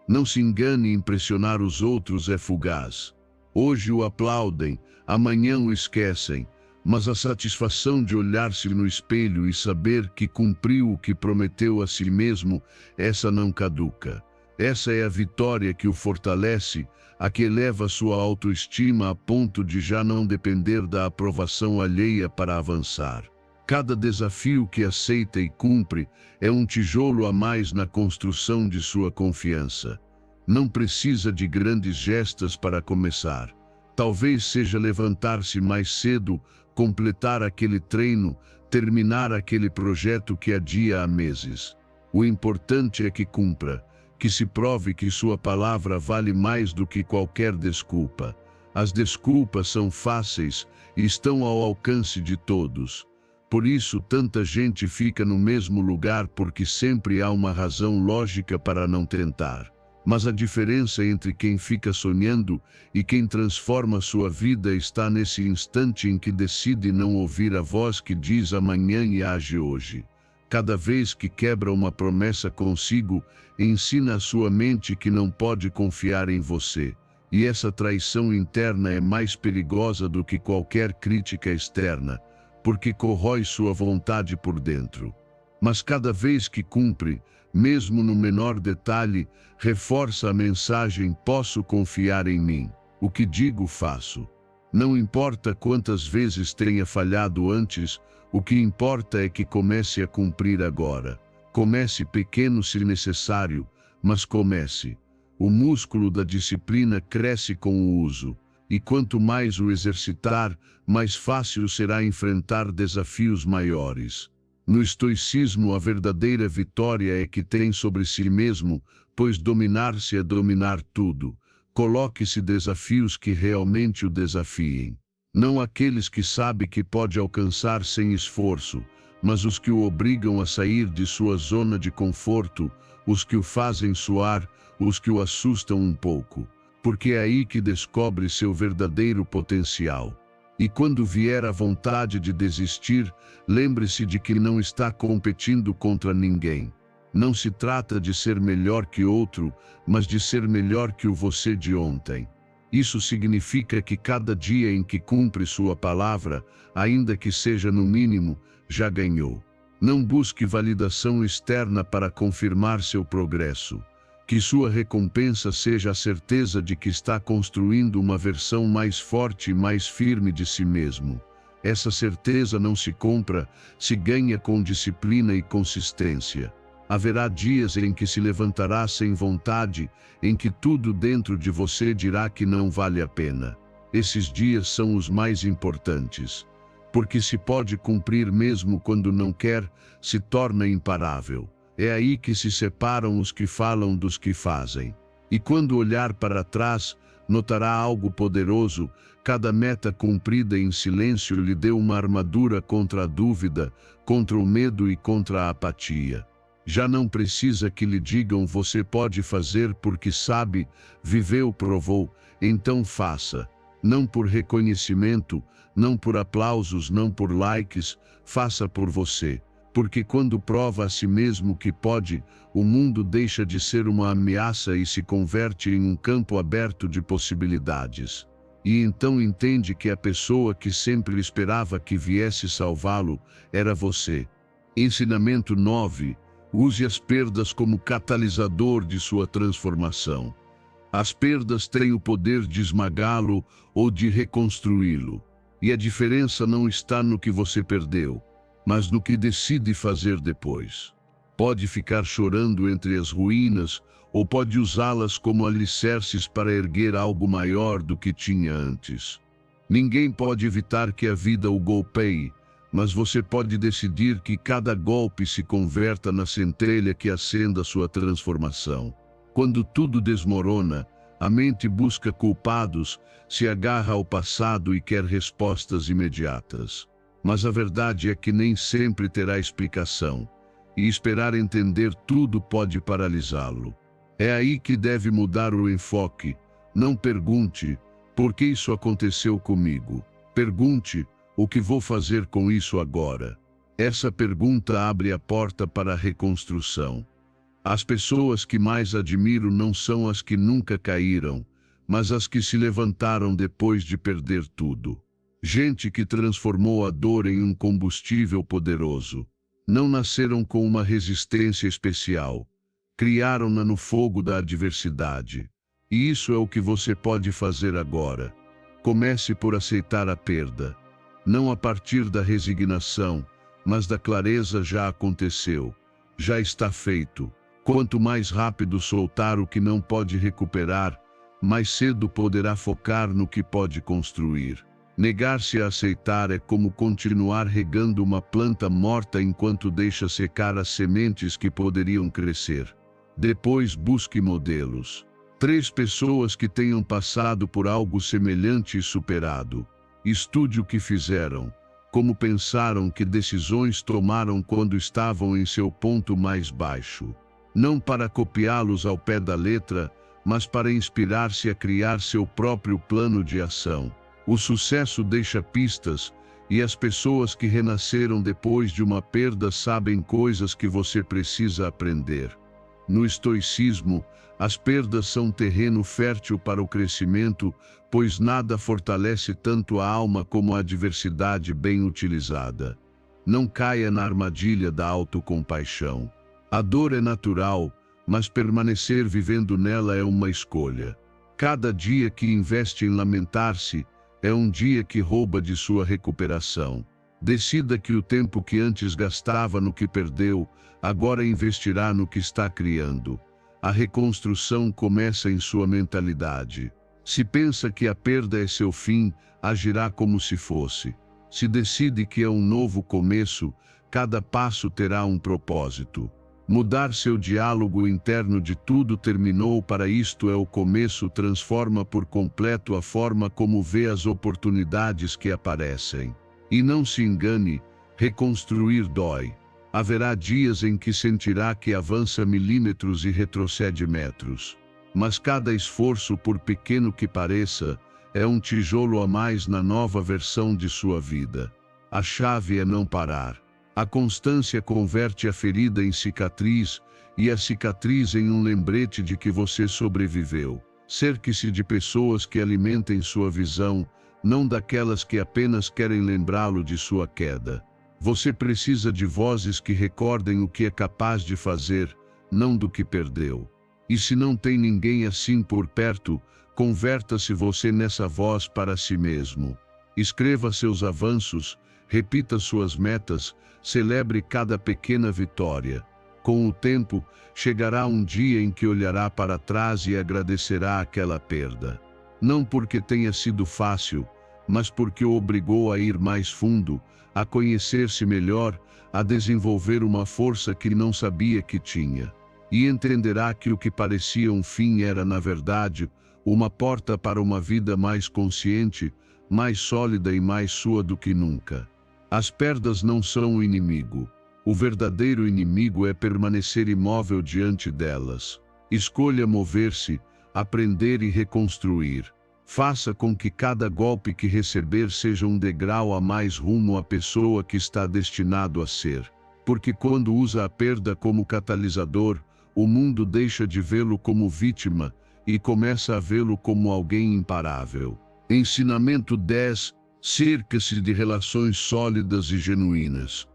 Não se engane, impressionar os outros é fugaz. Hoje o aplaudem, amanhã o esquecem, mas a satisfação de olhar-se no espelho e saber que cumpriu o que prometeu a si mesmo, essa não caduca. Essa é a vitória que o fortalece, a que eleva sua autoestima a ponto de já não depender da aprovação alheia para avançar. Cada desafio que aceita e cumpre é um tijolo a mais na construção de sua confiança. Não precisa de grandes gestas para começar. Talvez seja levantar-se mais cedo, completar aquele treino, terminar aquele projeto que adia há meses. O importante é que cumpra, que se prove que sua palavra vale mais do que qualquer desculpa. As desculpas são fáceis e estão ao alcance de todos. Por isso tanta gente fica no mesmo lugar, porque sempre há uma razão lógica para não tentar. Mas a diferença entre quem fica sonhando e quem transforma sua vida está nesse instante em que decide não ouvir a voz que diz amanhã e age hoje. Cada vez que quebra uma promessa consigo, ensina a sua mente que não pode confiar em você. E essa traição interna é mais perigosa do que qualquer crítica externa, porque corrói sua vontade por dentro. Mas cada vez que cumpre, mesmo no menor detalhe, reforça a mensagem: posso confiar em mim. O que digo, faço. Não importa quantas vezes tenha falhado antes, o que importa é que comece a cumprir agora. Comece pequeno se necessário, mas comece. O músculo da disciplina cresce com o uso, e quanto mais o exercitar, mais fácil será enfrentar desafios maiores. No estoicismo, a verdadeira vitória é que tem sobre si mesmo, pois dominar-se é dominar tudo. Coloque-se desafios que realmente o desafiem. Não aqueles que sabe que pode alcançar sem esforço, mas os que o obrigam a sair de sua zona de conforto, os que o fazem suar, os que o assustam um pouco, porque é aí que descobre seu verdadeiro potencial. E quando vier a vontade de desistir, lembre-se de que não está competindo contra ninguém. Não se trata de ser melhor que outro, mas de ser melhor que o você de ontem. Isso significa que cada dia em que cumpre sua palavra, ainda que seja no mínimo, já ganhou. Não busque validação externa para confirmar seu progresso. Que sua recompensa seja a certeza de que está construindo uma versão mais forte e mais firme de si mesmo. Essa certeza não se compra, se ganha com disciplina e consistência. Haverá dias em que se levantará sem vontade, em que tudo dentro de você dirá que não vale a pena. Esses dias são os mais importantes. Porque se pode cumprir mesmo quando não quer, se torna imparável. É aí que se separam os que falam dos que fazem. E quando olhar para trás, notará algo poderoso: cada meta cumprida em silêncio lhe deu uma armadura contra a dúvida, contra o medo e contra a apatia. Já não precisa que lhe digam você pode fazer, porque sabe, viveu, provou, então faça. Não por reconhecimento, não por aplausos, não por likes, faça por você. Porque quando prova a si mesmo que pode, o mundo deixa de ser uma ameaça e se converte em um campo aberto de possibilidades. E então entende que a pessoa que sempre esperava que viesse salvá-lo era você. Ensinamento 9. Use as perdas como catalisador de sua transformação. As perdas têm o poder de esmagá-lo ou de reconstruí-lo. E a diferença não está no que você perdeu, mas no que decide fazer depois. Pode ficar chorando entre as ruínas, ou pode usá-las como alicerces para erguer algo maior do que tinha antes. Ninguém pode evitar que a vida o golpeie, mas você pode decidir que cada golpe se converta na centelha que acenda sua transformação. Quando tudo desmorona, a mente busca culpados, se agarra ao passado e quer respostas imediatas. Mas a verdade é que nem sempre terá explicação, e esperar entender tudo pode paralisá-lo. É aí que deve mudar o enfoque. Não pergunte, por que isso aconteceu comigo? Pergunte, o que vou fazer com isso agora? Essa pergunta abre a porta para a reconstrução. As pessoas que mais admiro não são as que nunca caíram, mas as que se levantaram depois de perder tudo. Gente que transformou a dor em um combustível poderoso. Não nasceram com uma resistência especial. Criaram-na no fogo da adversidade. E isso é o que você pode fazer agora. Comece por aceitar a perda. Não a partir da resignação, mas da clareza: já aconteceu. Já está feito. Quanto mais rápido soltar o que não pode recuperar, mais cedo poderá focar no que pode construir. Negar-se a aceitar é como continuar regando uma planta morta enquanto deixa secar as sementes que poderiam crescer. Depois busque modelos. 3 pessoas que tenham passado por algo semelhante e superado. Estude o que fizeram, como pensaram, que decisões tomaram quando estavam em seu ponto mais baixo. Não para copiá-los ao pé da letra, mas para inspirar-se a criar seu próprio plano de ação. O sucesso deixa pistas, e as pessoas que renasceram depois de uma perda sabem coisas que você precisa aprender. No estoicismo, as perdas são terreno fértil para o crescimento, pois nada fortalece tanto a alma como a adversidade bem utilizada. Não caia na armadilha da autocompaixão. A dor é natural, mas permanecer vivendo nela é uma escolha. Cada dia que investe em lamentar-se é um dia que rouba de sua recuperação. Decida que o tempo que antes gastava no que perdeu, agora investirá no que está criando. A reconstrução começa em sua mentalidade. Se pensa que a perda é seu fim, agirá como se fosse. Se decide que é um novo começo, cada passo terá um propósito. Mudar seu diálogo interno de tudo terminou para isto é o começo transforma por completo a forma como vê as oportunidades que aparecem. E não se engane, reconstruir dói. Haverá dias em que sentirá que avança milímetros e retrocede metros. Mas cada esforço, por pequeno que pareça, é um tijolo a mais na nova versão de sua vida. A chave é não parar. A constância converte a ferida em cicatriz e a cicatriz em um lembrete de que você sobreviveu. Cerque-se de pessoas que alimentem sua visão, não daquelas que apenas querem lembrá-lo de sua queda. Você precisa de vozes que recordem o que é capaz de fazer, não do que perdeu. E se não tem ninguém assim por perto, converta-se você nessa voz para si mesmo. Escreva seus avanços, repita suas metas, celebre cada pequena vitória. Com o tempo, chegará um dia em que olhará para trás e agradecerá aquela perda. Não porque tenha sido fácil, mas porque o obrigou a ir mais fundo, a conhecer-se melhor, a desenvolver uma força que não sabia que tinha. E entenderá que o que parecia um fim era, na verdade, uma porta para uma vida mais consciente, mais sólida e mais sua do que nunca. As perdas não são o inimigo. O verdadeiro inimigo é permanecer imóvel diante delas. Escolha mover-se, aprender e reconstruir. Faça com que cada golpe que receber seja um degrau a mais rumo à pessoa que está destinado a ser. Porque quando usa a perda como catalisador, o mundo deixa de vê-lo como vítima e começa a vê-lo como alguém imparável. Ensinamento 10. Cerca-se de relações sólidas e genuínas.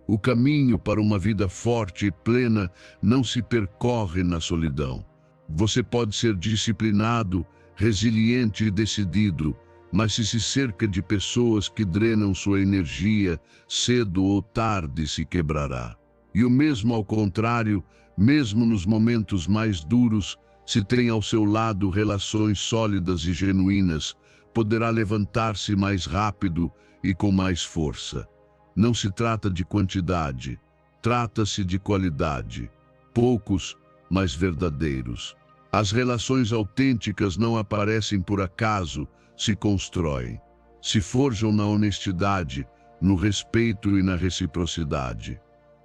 O caminho para uma vida forte e plena não se percorre na solidão. Você pode ser disciplinado, resiliente e decidido, mas se cerca de pessoas que drenam sua energia, cedo ou tarde se quebrará. E o mesmo ao contrário, mesmo nos momentos mais duros, se tem ao seu lado relações sólidas e genuínas, poderá levantar-se mais rápido e com mais força. Não se trata de quantidade, trata-se de qualidade. Poucos, mas verdadeiros. As relações autênticas não aparecem por acaso, se constroem. Se forjam na honestidade, no respeito e na reciprocidade.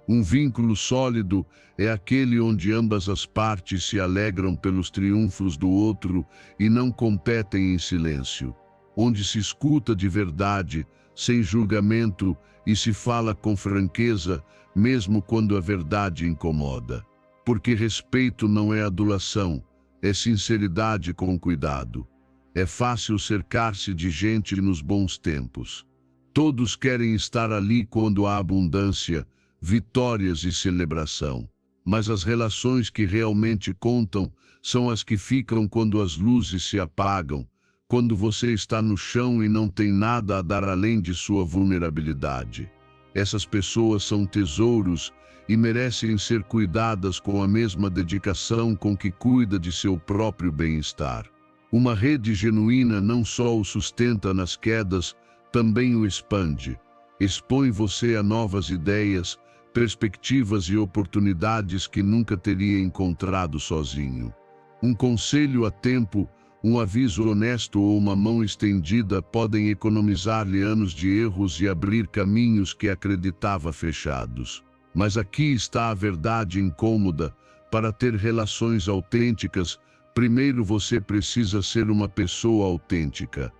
Um vínculo sólido é aquele onde ambas as partes se alegram pelos triunfos do outro e não competem em silêncio. Onde se escuta de verdade, sem julgamento, e se fala com franqueza, mesmo quando a verdade incomoda. Porque respeito não é adulação, é sinceridade com cuidado. É fácil cercar-se de gente nos bons tempos. Todos querem estar ali quando há abundância, vitórias e celebração. Mas as relações que realmente contam são as que ficam quando as luzes se apagam, quando você está no chão e não tem nada a dar além de sua vulnerabilidade. Essas pessoas são tesouros e merecem ser cuidadas com a mesma dedicação com que cuida de seu próprio bem-estar. Uma rede genuína não só o sustenta nas quedas, também o expande. Expõe você a novas ideias, perspectivas e oportunidades que nunca teria encontrado sozinho. Um conselho a tempo, um aviso honesto ou uma mão estendida podem economizar-lhe anos de erros e abrir caminhos que acreditava fechados. Mas aqui está a verdade incômoda. Para ter relações autênticas, primeiro você precisa ser uma pessoa autêntica.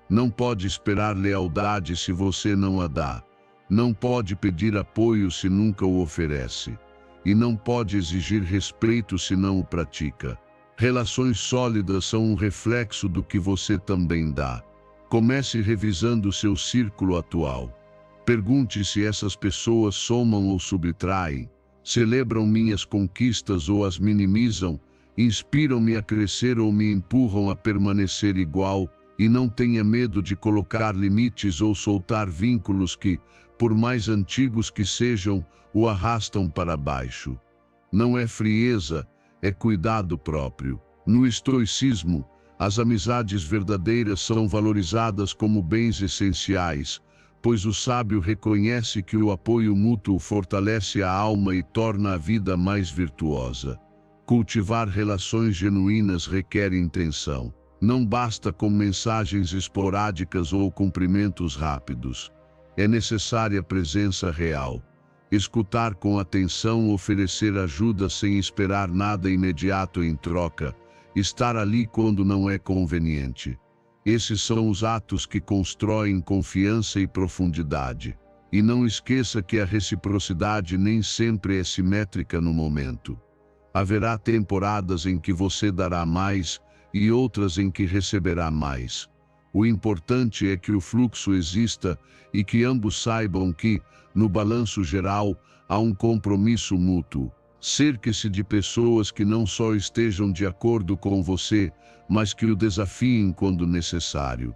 Não pode esperar lealdade se você não a dá. Não pode pedir apoio se nunca o oferece. E não pode exigir respeito se não o pratica. Relações sólidas são um reflexo do que você também dá. Comece revisando seu círculo atual. Pergunte se essas pessoas somam ou subtraem, celebram minhas conquistas ou as minimizam, inspiram-me a crescer ou me empurram a permanecer igual, e não tenha medo de colocar limites ou soltar vínculos que, por mais antigos que sejam, o arrastam para baixo. Não é frieza, é cuidado próprio. No estoicismo, as amizades verdadeiras são valorizadas como bens essenciais, pois o sábio reconhece que o apoio mútuo fortalece a alma e torna a vida mais virtuosa. Cultivar relações genuínas requer intenção. Não basta com mensagens esporádicas ou cumprimentos rápidos. É necessária presença real. Escutar com atenção, oferecer ajuda sem esperar nada imediato em troca, estar ali quando não é conveniente. Esses são os atos que constroem confiança e profundidade. E não esqueça que a reciprocidade nem sempre é simétrica no momento. Haverá temporadas em que você dará mais e outras em que receberá mais. O importante é que o fluxo exista e que ambos saibam que, no balanço geral, há um compromisso mútuo. Cerque-se de pessoas que não só estejam de acordo com você, mas que o desafiem quando necessário.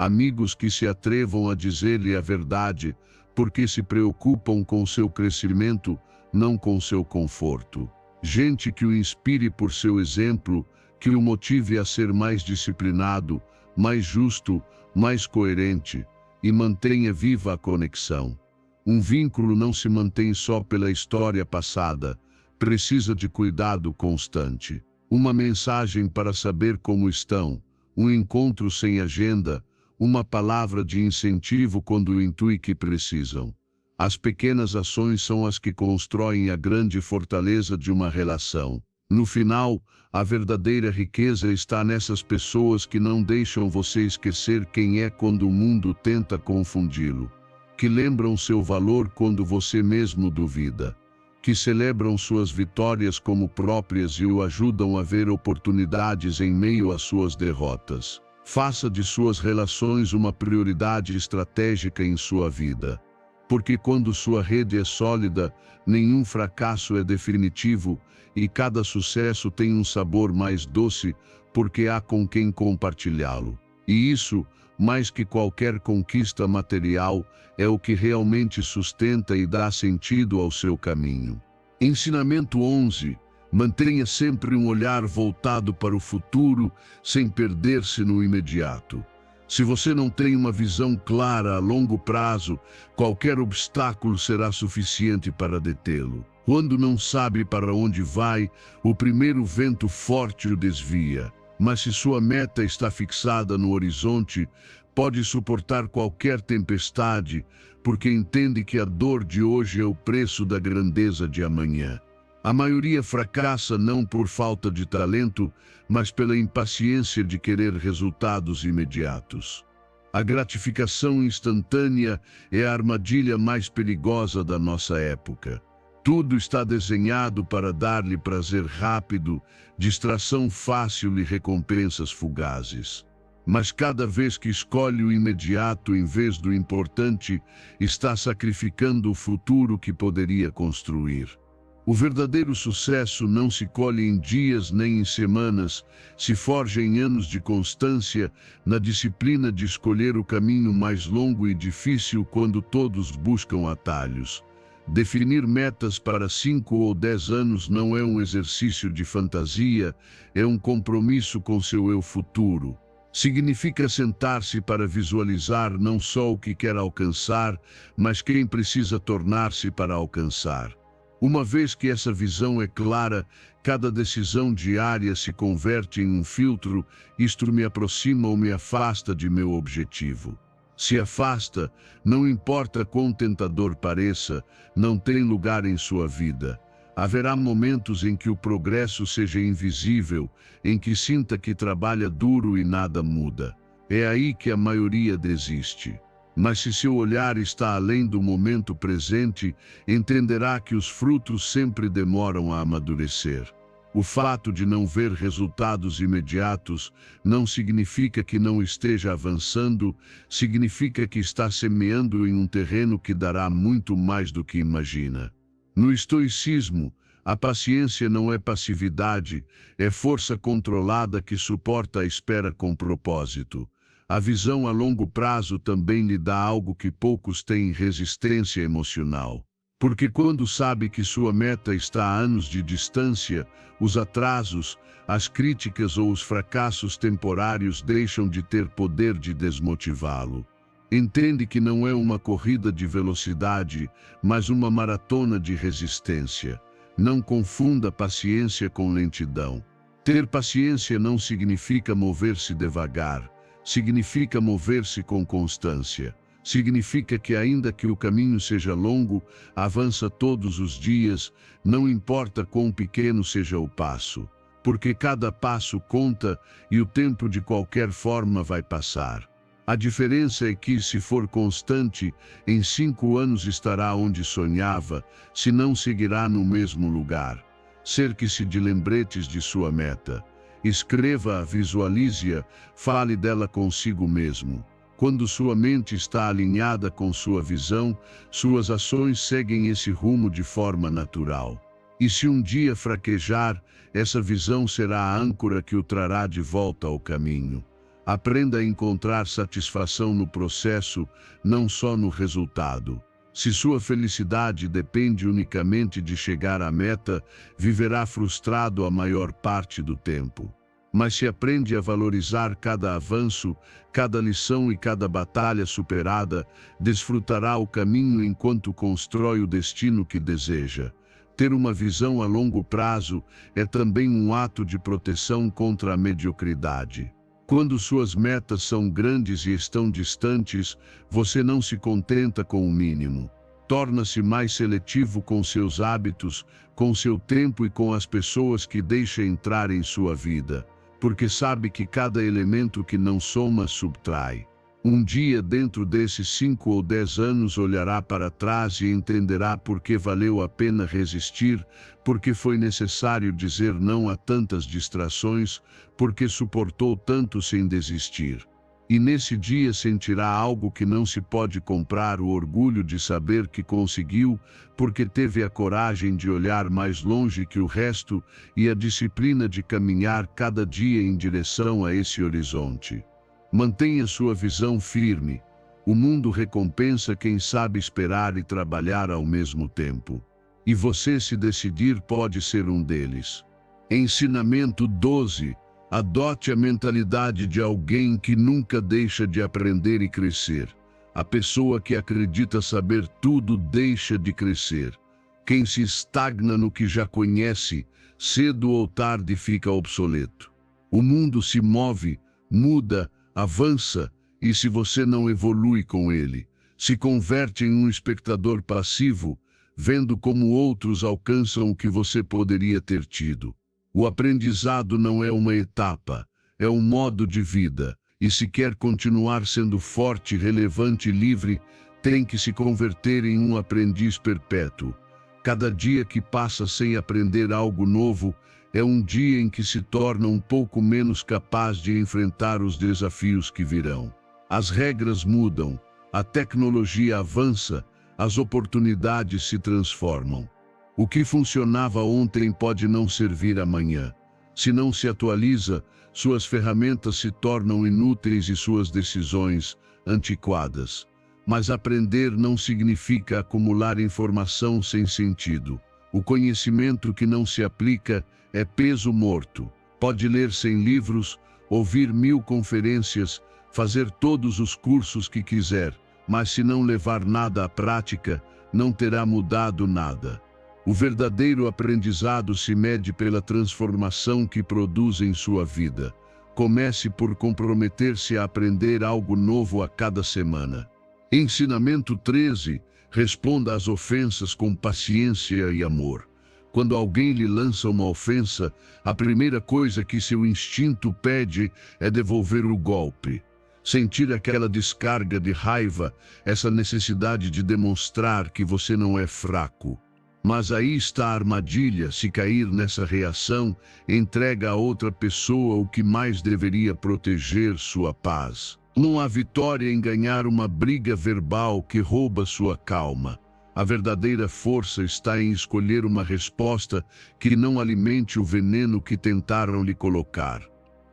Amigos que se atrevam a dizer-lhe a verdade, porque se preocupam com seu crescimento, não com seu conforto. Gente que o inspire por seu exemplo, que o motive a ser mais disciplinado, mais justo, mais coerente, e mantenha viva a conexão. Um vínculo não se mantém só pela história passada, precisa de cuidado constante. Uma mensagem para saber como estão, um encontro sem agenda, uma palavra de incentivo quando intui que precisam. As pequenas ações são as que constroem a grande fortaleza de uma relação. No final, a verdadeira riqueza está nessas pessoas que não deixam você esquecer quem é quando o mundo tenta confundi-lo, que lembram seu valor quando você mesmo duvida, que celebram suas vitórias como próprias e o ajudam a ver oportunidades em meio às suas derrotas. Faça de suas relações uma prioridade estratégica em sua vida. Porque quando sua rede é sólida, nenhum fracasso é definitivo e cada sucesso tem um sabor mais doce, porque há com quem compartilhá-lo. E isso, mais que qualquer conquista material, é o que realmente sustenta e dá sentido ao seu caminho. Ensinamento 11. Mantenha sempre um olhar voltado para o futuro, sem perder-se no imediato. Se você não tem uma visão clara a longo prazo, qualquer obstáculo será suficiente para detê-lo. Quando não sabe para onde vai, o primeiro vento forte o desvia. Mas se sua meta está fixada no horizonte, pode suportar qualquer tempestade, porque entende que a dor de hoje é o preço da grandeza de amanhã. A maioria fracassa não por falta de talento, mas pela impaciência de querer resultados imediatos. A gratificação instantânea é a armadilha mais perigosa da nossa época. Tudo está desenhado para dar-lhe prazer rápido, distração fácil e recompensas fugazes. Mas cada vez que escolhe o imediato em vez do importante, está sacrificando o futuro que poderia construir. O verdadeiro sucesso não se colhe em dias nem em semanas, se forja em anos de constância, na disciplina de escolher o caminho mais longo e difícil quando todos buscam atalhos. Definir metas para 5 ou 10 anos não é um exercício de fantasia, é um compromisso com seu eu futuro. Significa sentar-se para visualizar não só o que quer alcançar, mas quem precisa tornar-se para alcançar. Uma vez que essa visão é clara, cada decisão diária se converte em um filtro, isto me aproxima ou me afasta de meu objetivo. Se afasta, não importa quão tentador pareça, não tem lugar em sua vida. Haverá momentos em que o progresso seja invisível, em que sinta que trabalha duro e nada muda. É aí que a maioria desiste. Mas se seu olhar está além do momento presente, entenderá que os frutos sempre demoram a amadurecer. O fato de não ver resultados imediatos não significa que não esteja avançando, significa que está semeando em um terreno que dará muito mais do que imagina. No estoicismo, a paciência não é passividade, é força controlada que suporta a espera com propósito. A visão a longo prazo também lhe dá algo que poucos têm: resistência emocional. Porque quando sabe que sua meta está a anos de distância, os atrasos, as críticas ou os fracassos temporários deixam de ter poder de desmotivá-lo. Entende que não é uma corrida de velocidade, mas uma maratona de resistência. Não confunda paciência com lentidão. Ter paciência não significa mover-se devagar, significa mover-se com constância. Significa que ainda que o caminho seja longo, avança todos os dias, não importa quão pequeno seja o passo. Porque cada passo conta e o tempo de qualquer forma vai passar. A diferença é que, se for constante, em 5 anos estará onde sonhava, se não seguirá no mesmo lugar. Cerque-se de lembretes de sua meta. Escreva-a, visualize-a, fale dela consigo mesmo. Quando sua mente está alinhada com sua visão, suas ações seguem esse rumo de forma natural. E se um dia fraquejar, essa visão será a âncora que o trará de volta ao caminho. Aprenda a encontrar satisfação no processo, não só no resultado. Se sua felicidade depende unicamente de chegar à meta, viverá frustrado a maior parte do tempo. Mas se aprende a valorizar cada avanço, cada lição e cada batalha superada, desfrutará o caminho enquanto constrói o destino que deseja. Ter uma visão a longo prazo é também um ato de proteção contra a mediocridade. Quando suas metas são grandes e estão distantes, você não se contenta com o mínimo. Torna-se mais seletivo com seus hábitos, com seu tempo e com as pessoas que deixa entrar em sua vida. Porque sabe que cada elemento que não soma subtrai. Um dia, dentro desses 5 ou 10 anos, olhará para trás e entenderá por que valeu a pena resistir, porque foi necessário dizer não a tantas distrações, porque suportou tanto sem desistir. E nesse dia sentirá algo que não se pode comprar: o orgulho de saber que conseguiu, porque teve a coragem de olhar mais longe que o resto e a disciplina de caminhar cada dia em direção a esse horizonte. Mantenha sua visão firme. O mundo recompensa quem sabe esperar e trabalhar ao mesmo tempo. E você, se decidir, pode ser um deles. Ensinamento 12. Adote a mentalidade de alguém que nunca deixa de aprender e crescer. A pessoa que acredita saber tudo deixa de crescer. Quem se estagna no que já conhece, cedo ou tarde fica obsoleto. O mundo se move, muda, avança, e se você não evolui com ele, se converte em um espectador passivo, vendo como outros alcançam o que você poderia ter tido. O aprendizado não é uma etapa, é um modo de vida, e se quer continuar sendo forte, relevante e livre, tem que se converter em um aprendiz perpétuo. Cada dia que passa sem aprender algo novo é um dia em que se torna um pouco menos capaz de enfrentar os desafios que virão. As regras mudam, a tecnologia avança, as oportunidades se transformam. O que funcionava ontem pode não servir amanhã. Se não se atualiza, suas ferramentas se tornam inúteis e suas decisões antiquadas. Mas aprender não significa acumular informação sem sentido. O conhecimento que não se aplica é peso morto. Pode ler 100 livros, ouvir 1000 conferências, fazer todos os cursos que quiser, mas se não levar nada à prática, não terá mudado nada. O verdadeiro aprendizado se mede pela transformação que produz em sua vida. Comece por comprometer-se a aprender algo novo a cada semana. Ensinamento 13. Responda às ofensas com paciência e amor. Quando alguém lhe lança uma ofensa, a primeira coisa que seu instinto pede é devolver o golpe. Sentir aquela descarga de raiva, essa necessidade de demonstrar que você não é fraco. Mas aí está a armadilha: se cair nessa reação, entrega a outra pessoa o que mais deveria proteger sua paz. Não há vitória em ganhar uma briga verbal que rouba sua calma. A verdadeira força está em escolher uma resposta que não alimente o veneno que tentaram lhe colocar.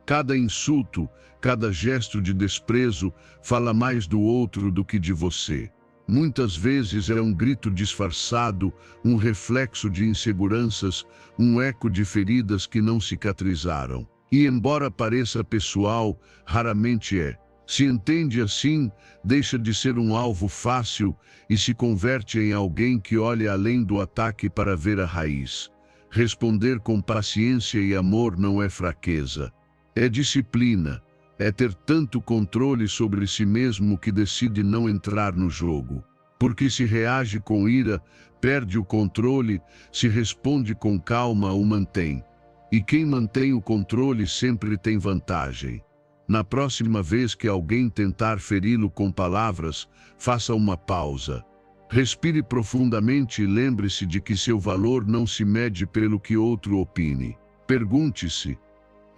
Cada insulto, cada gesto de desprezo fala mais do outro do que de você. Muitas vezes é um grito disfarçado, um reflexo de inseguranças, um eco de feridas que não cicatrizaram. E embora pareça pessoal, raramente é. Se entende assim, deixa de ser um alvo fácil e se converte em alguém que olha além do ataque para ver a raiz. Responder com paciência e amor não é fraqueza. É disciplina. É ter tanto controle sobre si mesmo que decide não entrar no jogo. Porque se reage com ira, perde o controle, se responde com calma, o mantém. E quem mantém o controle sempre tem vantagem. Na próxima vez que alguém tentar feri-lo com palavras, faça uma pausa. Respire profundamente e lembre-se de que seu valor não se mede pelo que outro opine. Pergunte-se: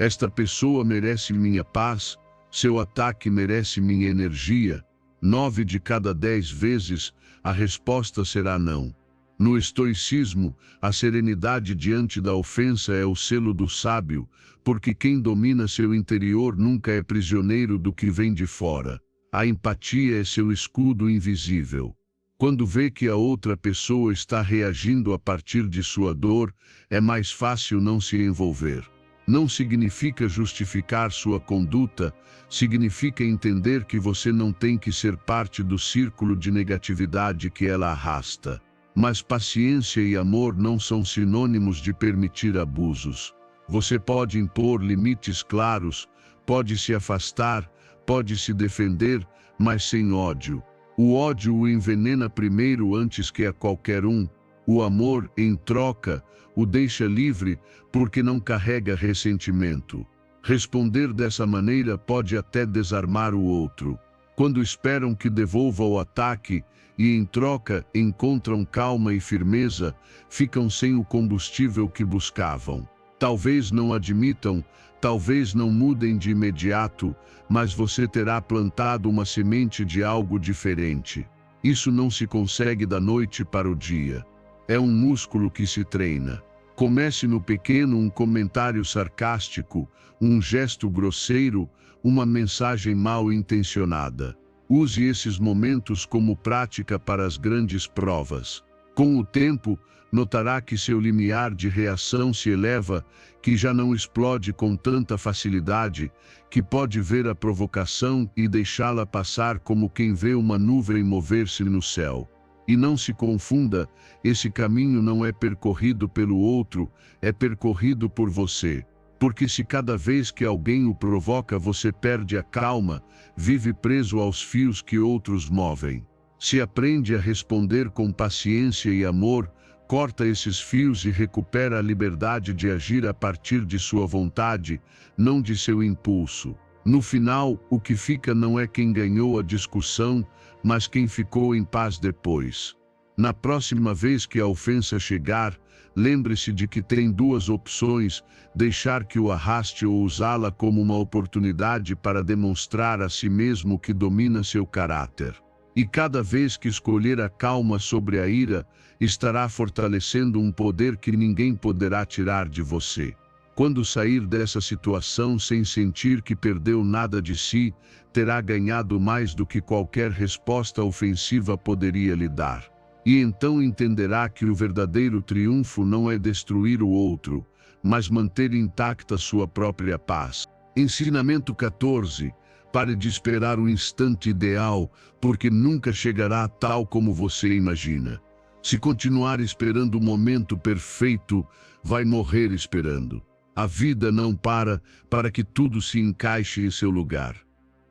esta pessoa merece minha paz? Seu ataque merece minha energia? 9 de cada 10 vezes, a resposta será não. No estoicismo, a serenidade diante da ofensa é o selo do sábio, porque quem domina seu interior nunca é prisioneiro do que vem de fora. A empatia é seu escudo invisível. Quando vê que a outra pessoa está reagindo a partir de sua dor, é mais fácil não se envolver. Não significa justificar sua conduta, significa entender que você não tem que ser parte do círculo de negatividade que ela arrasta. Mas paciência e amor não são sinônimos de permitir abusos. Você pode impor limites claros, pode se afastar, pode se defender, mas sem ódio. O ódio o envenena primeiro antes que a qualquer um. O amor, em troca, o deixa livre porque não carrega ressentimento. Responder dessa maneira pode até desarmar o outro. Quando esperam que devolva o ataque e, em troca, encontram calma e firmeza, ficam sem o combustível que buscavam. Talvez não admitam, talvez não mudem de imediato, mas você terá plantado uma semente de algo diferente. Isso não se consegue da noite para o dia. É um músculo que se treina. Comece no pequeno: um comentário sarcástico, um gesto grosseiro, uma mensagem mal intencionada. Use esses momentos como prática para as grandes provas. Com o tempo, notará que seu limiar de reação se eleva, que já não explode com tanta facilidade, que pode ver a provocação e deixá-la passar como quem vê uma nuvem mover-se no céu. E não se confunda, esse caminho não é percorrido pelo outro, é percorrido por você. Porque se cada vez que alguém o provoca você perde a calma, vive preso aos fios que outros movem. Se aprende a responder com paciência e amor, corta esses fios e recupera a liberdade de agir a partir de sua vontade, não de seu impulso. No final, o que fica não é quem ganhou a discussão, mas quem ficou em paz depois. Na próxima vez que a ofensa chegar, lembre-se de que tem duas opções: deixar que o arraste ou usá-la como uma oportunidade para demonstrar a si mesmo que domina seu caráter. E cada vez que escolher a calma sobre a ira, estará fortalecendo um poder que ninguém poderá tirar de você. Quando sair dessa situação sem sentir que perdeu nada de si, terá ganhado mais do que qualquer resposta ofensiva poderia lhe dar. E então entenderá que o verdadeiro triunfo não é destruir o outro, mas manter intacta sua própria paz. Ensinamento 14. Pare de esperar o instante ideal, porque nunca chegará tal como você imagina. Se continuar esperando o momento perfeito, vai morrer esperando. A vida não para que tudo se encaixe em seu lugar.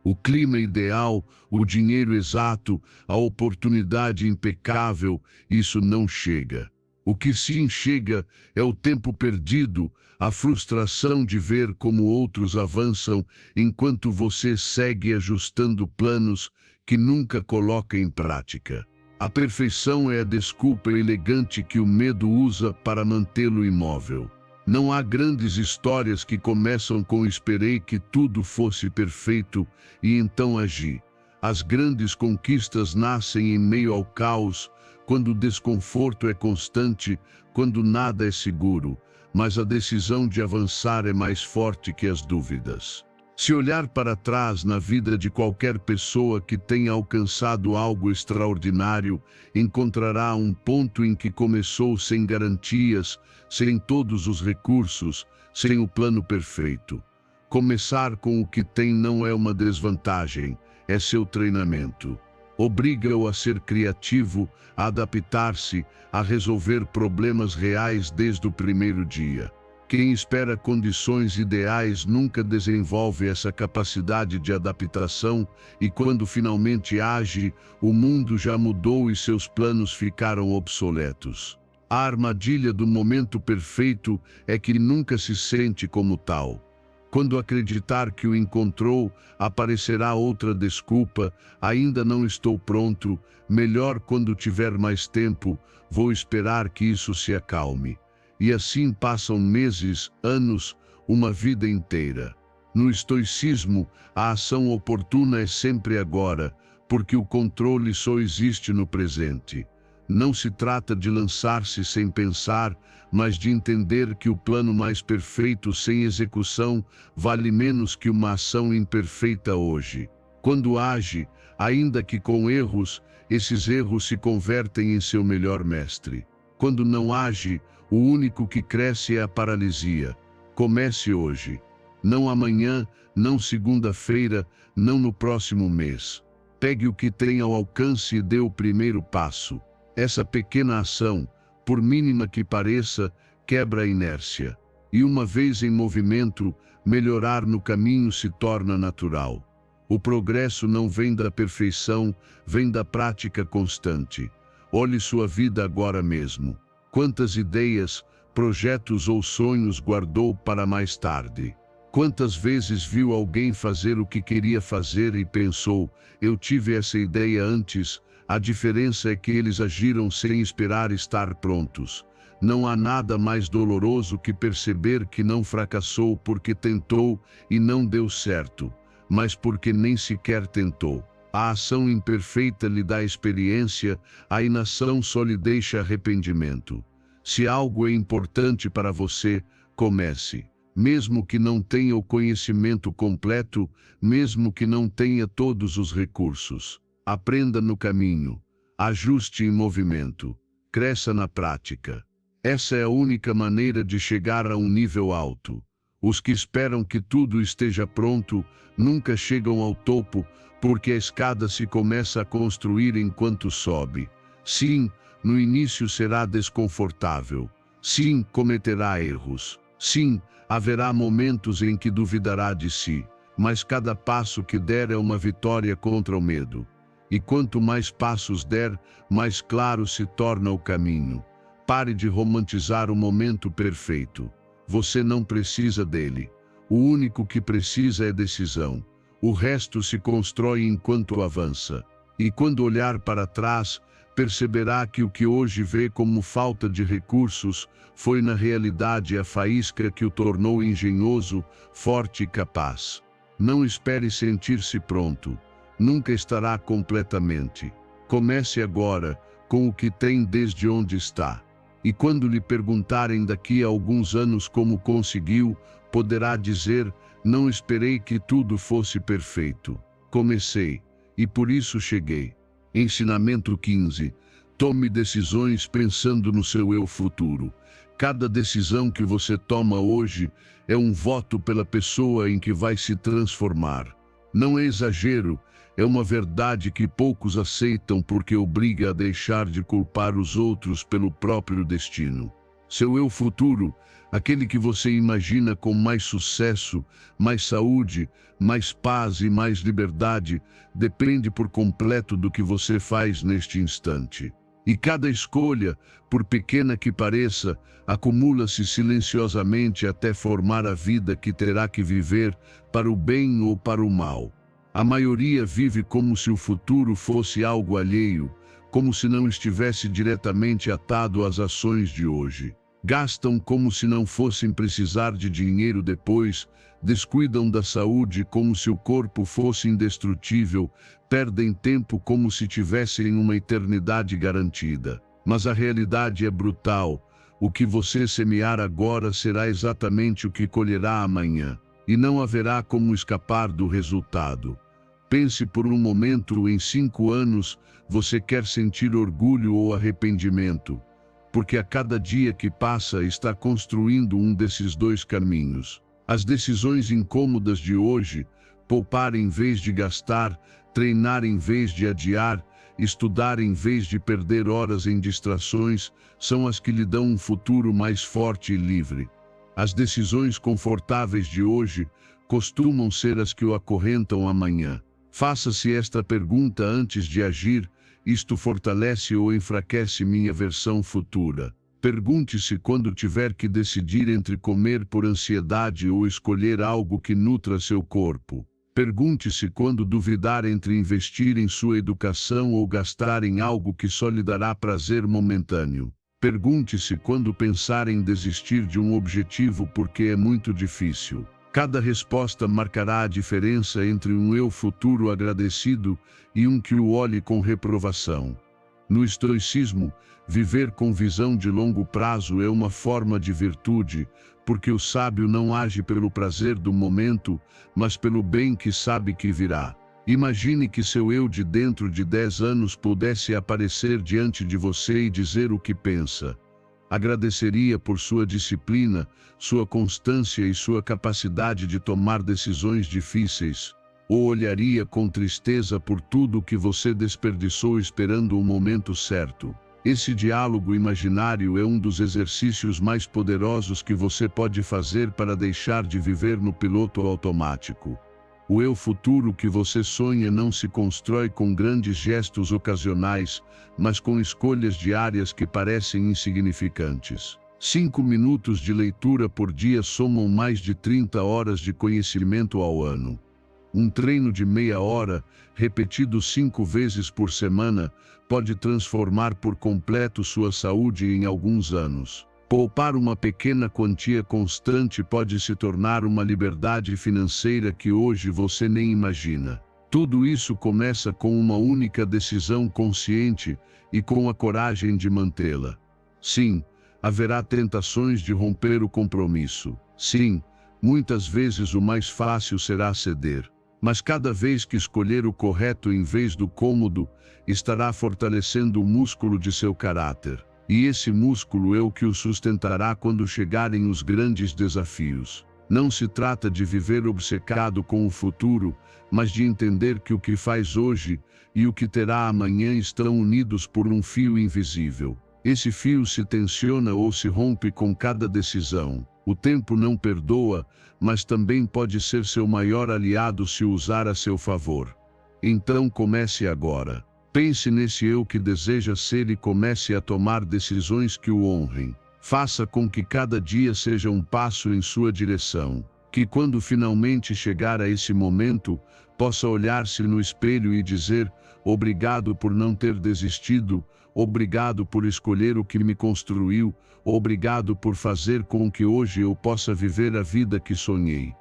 O clima ideal, o dinheiro exato, a oportunidade impecável, isso não chega. O que sim chega é o tempo perdido, a frustração de ver como outros avançam enquanto você segue ajustando planos que nunca coloca em prática. A perfeição é a desculpa elegante que o medo usa para mantê-lo imóvel. Não há grandes histórias que começam com "esperei que tudo fosse perfeito e então agi". As grandes conquistas nascem em meio ao caos, quando o desconforto é constante, quando nada é seguro, mas a decisão de avançar é mais forte que as dúvidas. Se olhar para trás na vida de qualquer pessoa que tenha alcançado algo extraordinário, encontrará um ponto em que começou sem garantias, sem todos os recursos, sem o plano perfeito. Começar com o que tem não é uma desvantagem, é seu treinamento. Obriga-o a ser criativo, a adaptar-se, a resolver problemas reais desde o primeiro dia. Quem espera condições ideais nunca desenvolve essa capacidade de adaptação e quando finalmente age, o mundo já mudou e seus planos ficaram obsoletos. A armadilha do momento perfeito é que nunca se sente como tal. Quando acreditar que o encontrou, aparecerá outra desculpa: ainda não estou pronto, melhor quando tiver mais tempo, vou esperar que isso se acalme. E assim passam meses, anos, uma vida inteira. No estoicismo, a ação oportuna é sempre agora, porque o controle só existe no presente. Não se trata de lançar-se sem pensar, mas de entender que o plano mais perfeito sem execução vale menos que uma ação imperfeita hoje. Quando age, ainda que com erros, esses erros se convertem em seu melhor mestre. Quando não age, o único que cresce é a paralisia. Comece hoje. Não amanhã, não segunda-feira, não no próximo mês. Pegue o que tem ao alcance e dê o primeiro passo. Essa pequena ação, por mínima que pareça, quebra a inércia. E uma vez em movimento, melhorar no caminho se torna natural. O progresso não vem da perfeição, vem da prática constante. Olhe sua vida agora mesmo. Quantas ideias, projetos ou sonhos guardou para mais tarde? Quantas vezes viu alguém fazer o que queria fazer e pensou: eu tive essa ideia antes? A diferença é que eles agiram sem esperar estar prontos. Não há nada mais doloroso que perceber que não fracassou porque tentou e não deu certo, mas porque nem sequer tentou. A ação imperfeita lhe dá experiência, a inação só lhe deixa arrependimento. Se algo é importante para você, comece. Mesmo que não tenha o conhecimento completo, mesmo que não tenha todos os recursos. Aprenda no caminho, ajuste em movimento, cresça na prática. Essa é a única maneira de chegar a um nível alto. Os que esperam que tudo esteja pronto nunca chegam ao topo, porque a escada se começa a construir enquanto sobe. Sim, no início será desconfortável. Sim, cometerá erros. Sim, haverá momentos em que duvidará de si, mas cada passo que der é uma vitória contra o medo. E quanto mais passos der, mais claro se torna o caminho. Pare de romantizar o momento perfeito. Você não precisa dele. O único que precisa é decisão. O resto se constrói enquanto avança. E quando olhar para trás, perceberá que o que hoje vê como falta de recursos foi na realidade a faísca que o tornou engenhoso, forte e capaz. Não espere sentir-se pronto. Nunca estará completamente. Comece agora, com o que tem desde onde está. E quando lhe perguntarem daqui a alguns anos como conseguiu, poderá dizer: não esperei que tudo fosse perfeito. Comecei, e por isso cheguei. Ensinamento 15. Tome decisões pensando no seu eu futuro. Cada decisão que você toma hoje é um voto pela pessoa em que vai se transformar. Não é exagero, É uma verdade que poucos aceitam porque obriga a deixar de culpar os outros pelo próprio destino. Seu eu futuro, aquele que você imagina com mais sucesso, mais saúde, mais paz e mais liberdade, depende por completo do que você faz neste instante. E cada escolha, por pequena que pareça, acumula-se silenciosamente até formar a vida que terá que viver, para o bem ou para o mal. A maioria vive como se o futuro fosse algo alheio, como se não estivesse diretamente atado às ações de hoje. Gastam como se não fossem precisar de dinheiro depois, descuidam da saúde como se o corpo fosse indestrutível, perdem tempo como se tivessem uma eternidade garantida. Mas a realidade é brutal. O que você semear agora será exatamente o que colherá amanhã, e não haverá como escapar do resultado. Pense por um momento em 5 anos, você quer sentir orgulho ou arrependimento, porque a cada dia que passa está construindo um desses dois caminhos. As decisões incômodas de hoje, poupar em vez de gastar, treinar em vez de adiar, estudar em vez de perder horas em distrações, são as que lhe dão um futuro mais forte e livre. As decisões confortáveis de hoje costumam ser as que o acorrentam amanhã. Faça-se esta pergunta antes de agir: isto fortalece ou enfraquece minha versão futura? Pergunte-se quando tiver que decidir entre comer por ansiedade ou escolher algo que nutra seu corpo. Pergunte-se quando duvidar entre investir em sua educação ou gastar em algo que só lhe dará prazer momentâneo. Pergunte-se quando pensar em desistir de um objetivo porque é muito difícil. Cada resposta marcará a diferença entre um eu futuro agradecido e um que o olhe com reprovação. No estoicismo, viver com visão de longo prazo é uma forma de virtude, porque o sábio não age pelo prazer do momento, mas pelo bem que sabe que virá. Imagine que seu eu de dentro de 10 anos pudesse aparecer diante de você e dizer o que pensa. Agradeceria por sua disciplina, sua constância e sua capacidade de tomar decisões difíceis, ou olharia com tristeza por tudo que você desperdiçou esperando o momento certo. Esse diálogo imaginário é um dos exercícios mais poderosos que você pode fazer para deixar de viver no piloto automático. O eu futuro que você sonha não se constrói com grandes gestos ocasionais, mas com escolhas diárias que parecem insignificantes. 5 minutos de leitura por dia somam mais de 30 horas de conhecimento ao ano. Um treino de meia hora, repetido 5 vezes por semana, pode transformar por completo sua saúde em alguns anos. Poupar uma pequena quantia constante pode se tornar uma liberdade financeira que hoje você nem imagina. Tudo isso começa com uma única decisão consciente e com a coragem de mantê-la. Sim, haverá tentações de romper o compromisso. Sim, muitas vezes o mais fácil será ceder. Mas cada vez que escolher o correto em vez do cômodo, estará fortalecendo o músculo de seu caráter. E esse músculo é o que o sustentará quando chegarem os grandes desafios. Não se trata de viver obcecado com o futuro, mas de entender que o que faz hoje e o que terá amanhã estão unidos por um fio invisível. Esse fio se tensiona ou se rompe com cada decisão. O tempo não perdoa, mas também pode ser seu maior aliado se o usar a seu favor. Então comece agora. Pense nesse eu que deseja ser e comece a tomar decisões que o honrem. Faça com que cada dia seja um passo em sua direção. Que quando finalmente chegar a esse momento, possa olhar-se no espelho e dizer: obrigado por não ter desistido, obrigado por escolher o que me construiu, obrigado por fazer com que hoje eu possa viver a vida que sonhei.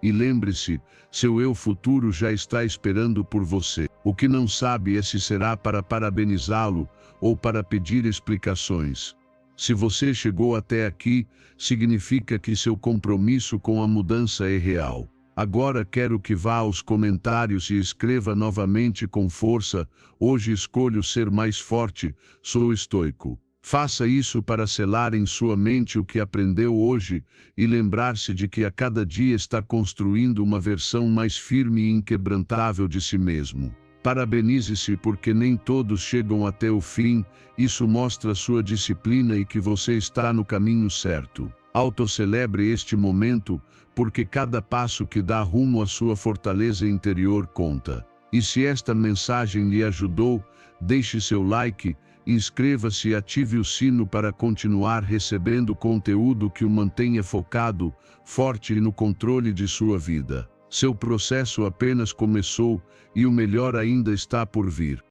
E lembre-se, seu eu futuro já está esperando por você. O que não sabe é se será para parabenizá-lo ou para pedir explicações. Se você chegou até aqui, significa que seu compromisso com a mudança é real. Agora quero que vá aos comentários e escreva novamente com força: hoje escolho ser mais forte, sou estoico. Faça isso para selar em sua mente o que aprendeu hoje e lembrar-se de que a cada dia está construindo uma versão mais firme e inquebrantável de si mesmo. Parabenize-se porque nem todos chegam até o fim, isso mostra sua disciplina e que você está no caminho certo. Autocelebre este momento, porque cada passo que dá rumo à sua fortaleza interior conta. E se esta mensagem lhe ajudou, deixe seu like, inscreva-se e ative o sino para continuar recebendo conteúdo que o mantenha focado, forte e no controle de sua vida. Seu processo apenas começou e o melhor ainda está por vir.